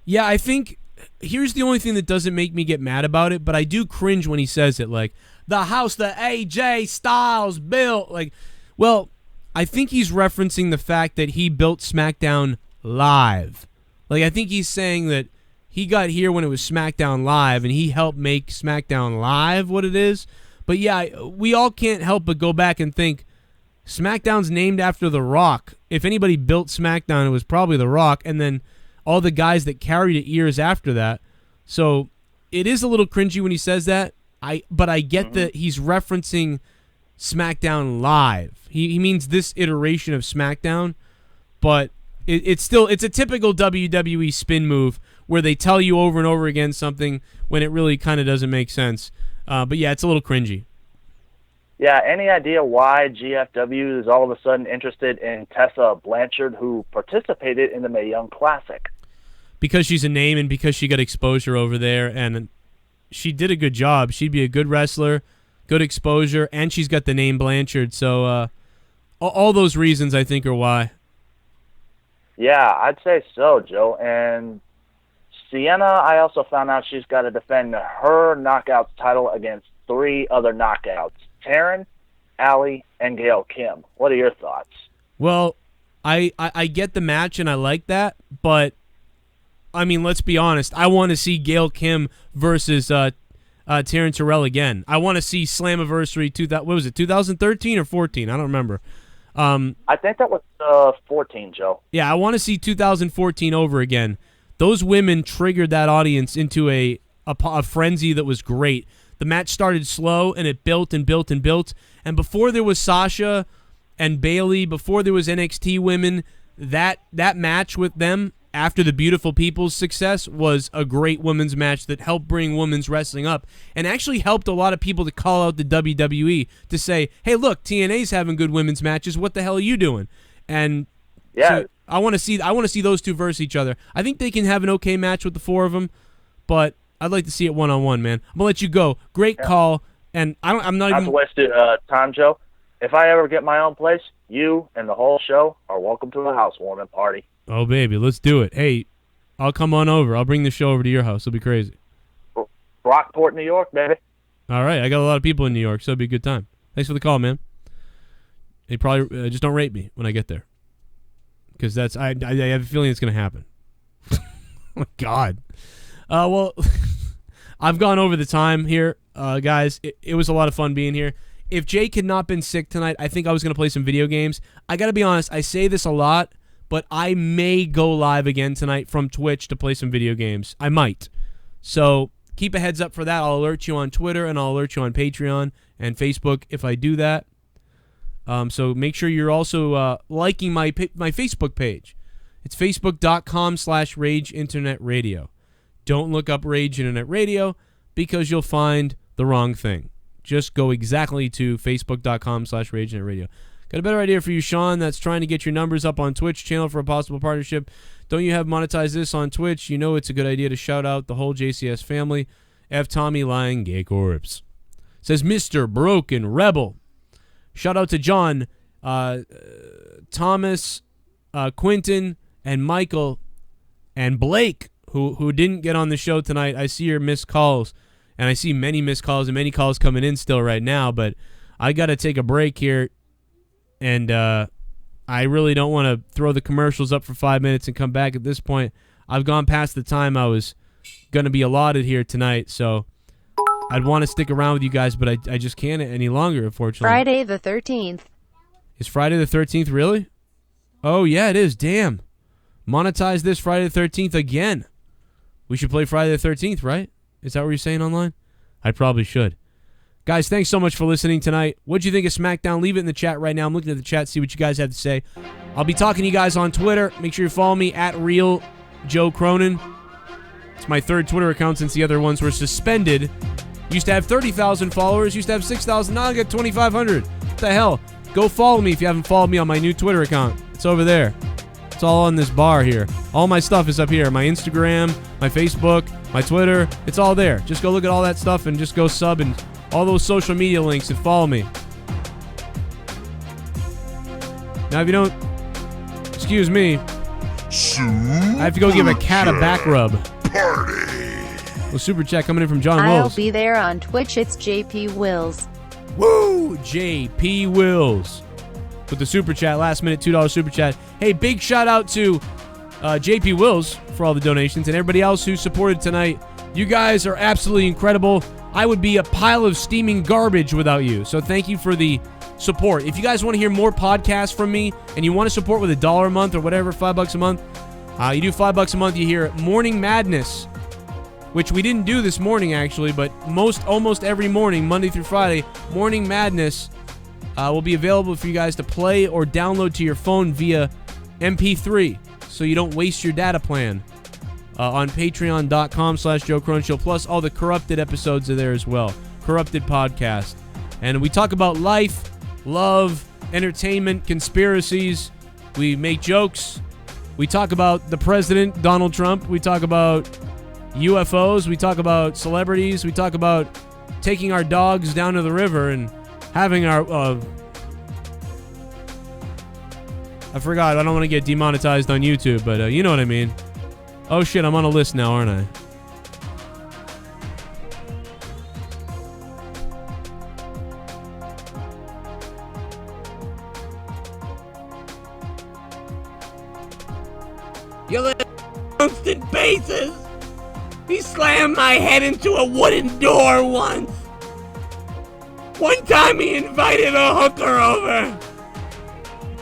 Speaker 1: Yeah, I think here's the only thing that doesn't make me get mad about it, but I do cringe when he says it, like, the house that AJ Styles built. Like, well, I think he's referencing the fact that he built SmackDown Live. Like, I think he's saying that he got here when it was SmackDown Live, and he helped make SmackDown Live what it is. But yeah, we all can't help but go back and think SmackDown's named after The Rock. If anybody built SmackDown, it was probably The Rock, and then all the guys that carried it years after that. So it is a little cringy when he says that. But I get that he's referencing SmackDown Live. He means this iteration of SmackDown, but it's a typical WWE spin move where they tell you over and over again something when it really kind of doesn't make sense. But yeah, it's a little cringy.
Speaker 13: Yeah, any idea why GFW is all of a sudden interested in Tessa Blanchard, who participated in the Mae Young Classic?
Speaker 1: Because she's a name and because she got exposure over there, and she did a good job. She'd be a good wrestler, good exposure, and she's got the name Blanchard. So all those reasons, I think, are why.
Speaker 13: Yeah, I'd say so, Joe. And Sienna, I also found out she's got to defend her Knockouts title against 3 other Knockouts: Taryn, Allie, and Gail Kim. What are your thoughts? Well,
Speaker 1: I get the match and I like that, but I mean, let's be honest. I want to see Gail Kim versus Taryn Terrell again. I want to see Slammiversary 2013 or 14? I don't remember.
Speaker 13: I think that was 14, Joe.
Speaker 1: Yeah, I want to see 2014 over again. Those women triggered that audience into a frenzy that was great. The match started slow, and it built and built and built. And before there was Sasha and Bayley, before there was NXT women, that match with them after the Beautiful People's success was a great women's match that helped bring women's wrestling up and actually helped a lot of people to call out the WWE to say, hey, look, TNA's having good women's matches. What the hell are you doing? And
Speaker 13: yeah,
Speaker 1: so I want to see those two versus each other. I think they can have an okay match with the 4 of them, but I'd like to see it one-on-one, man. I'm going to let you go. Great call. And I'm not even...
Speaker 13: Not to waste time, Joe. If I ever get my own place, you and the whole show are welcome to a housewarming party.
Speaker 1: Oh, baby, let's do it. Hey, I'll come on over. I'll bring the show over to your house. It'll be crazy.
Speaker 13: Rockport, New York, baby.
Speaker 1: All right, I got a lot of people in New York, so it'll be a good time. Thanks for the call, man. Hey, probably just don't rape me when I get there, because I have a feeling it's going to happen. Oh, my God. Well, I've gone over the time here, guys. It was a lot of fun being here. If Jake had not been sick tonight, I think I was going to play some video games. I got to be honest, I say this a lot, but I may go live again tonight from Twitch to play some video games. I might. So keep a heads up for that. I'll alert you on Twitter, and I'll alert you on Patreon and Facebook if I do that. So make sure you're also liking my Facebook page. It's facebook.com/Rage Internet Radio. Don't look up Rage Internet Radio because you'll find the wrong thing. Just go exactly to facebook.com/Rage Internet Radio. Got a better idea for you, Sean, that's trying to get your numbers up on Twitch channel for a possible partnership. Don't you have monetized this on Twitch? You know it's a good idea to shout out the whole JCS family. F. Tommy Lying Gay Corpse. Says Mr. Broken Rebel. Shout out to John, Thomas, Quentin, and Michael, and Blake, who didn't get on the show tonight. I see your missed calls, and I see many missed calls and many calls coming in still right now, but I got to take a break here. And I really don't want to throw the commercials up for 5 minutes and come back at this point. I've gone past the time I was going to be allotted here tonight, so I'd want to stick around with you guys, but I just can't any longer, unfortunately.
Speaker 3: Friday the 13th.
Speaker 1: Is Friday the 13th really? Oh, yeah, it is. Damn. Monetize this Friday the 13th again. We should play Friday the 13th, right? Is that what you're saying online? I probably should. Guys, thanks so much for listening tonight. What'd you think of SmackDown? Leave it in the chat right now. I'm looking at the chat, see what you guys have to say. I'll be talking to you guys on Twitter. Make sure you follow me at Real Joe Cronin. It's my 3rd Twitter account since the other ones were suspended. Used to have 30,000 followers. Used to have 6,000. Now I got 2,500. What the hell? Go follow me if you haven't followed me on my new Twitter account. It's over there. It's all on this bar here. All my stuff is up here. My Instagram, my Facebook, my Twitter. It's all there. Just go look at all that stuff and just go sub and all those social media links and follow me. Now, if you don't, excuse me, I have to go give a cat a back rub.
Speaker 2: Party.
Speaker 1: Well, super chat coming in from John
Speaker 3: I'll
Speaker 1: Wills.
Speaker 3: be there on Twitch. It's JP Wills.
Speaker 1: Woo! JP Wills. with the super chat, last minute $2 super chat. Hey, big shout out to JP Wills for all the donations and everybody else who supported tonight. You guys are absolutely incredible. I would be a pile of steaming garbage without you. So thank you for the support. If you guys want to hear more podcasts from me and you want to support with $1 a month or whatever, $5 a month, you do $5 a month, you hear Morning Madness, which we didn't do this morning actually, but almost every morning, Monday through Friday, Morning Madness will be available for you guys to play or download to your phone via MP3, so you don't waste your data plan. On patreon.com/Joe Cronin Show, plus all the Corrupted episodes are there as well. Corrupted podcast. And we talk about life, love, entertainment, conspiracies. We make jokes. We talk about the president, Donald Trump. We talk about UFOs. We talk about celebrities. We talk about taking our dogs down to the river and having our... I forgot. I don't want to get demonetized on YouTube, but you know what I mean. Oh shit, I'm on a list now, aren't I?
Speaker 5: You little constant bases! He slammed my head into a wooden door once! One time he invited a hooker over!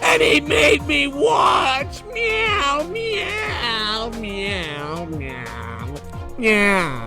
Speaker 5: And he made me watch! Meow, meow, meow, meow, meow.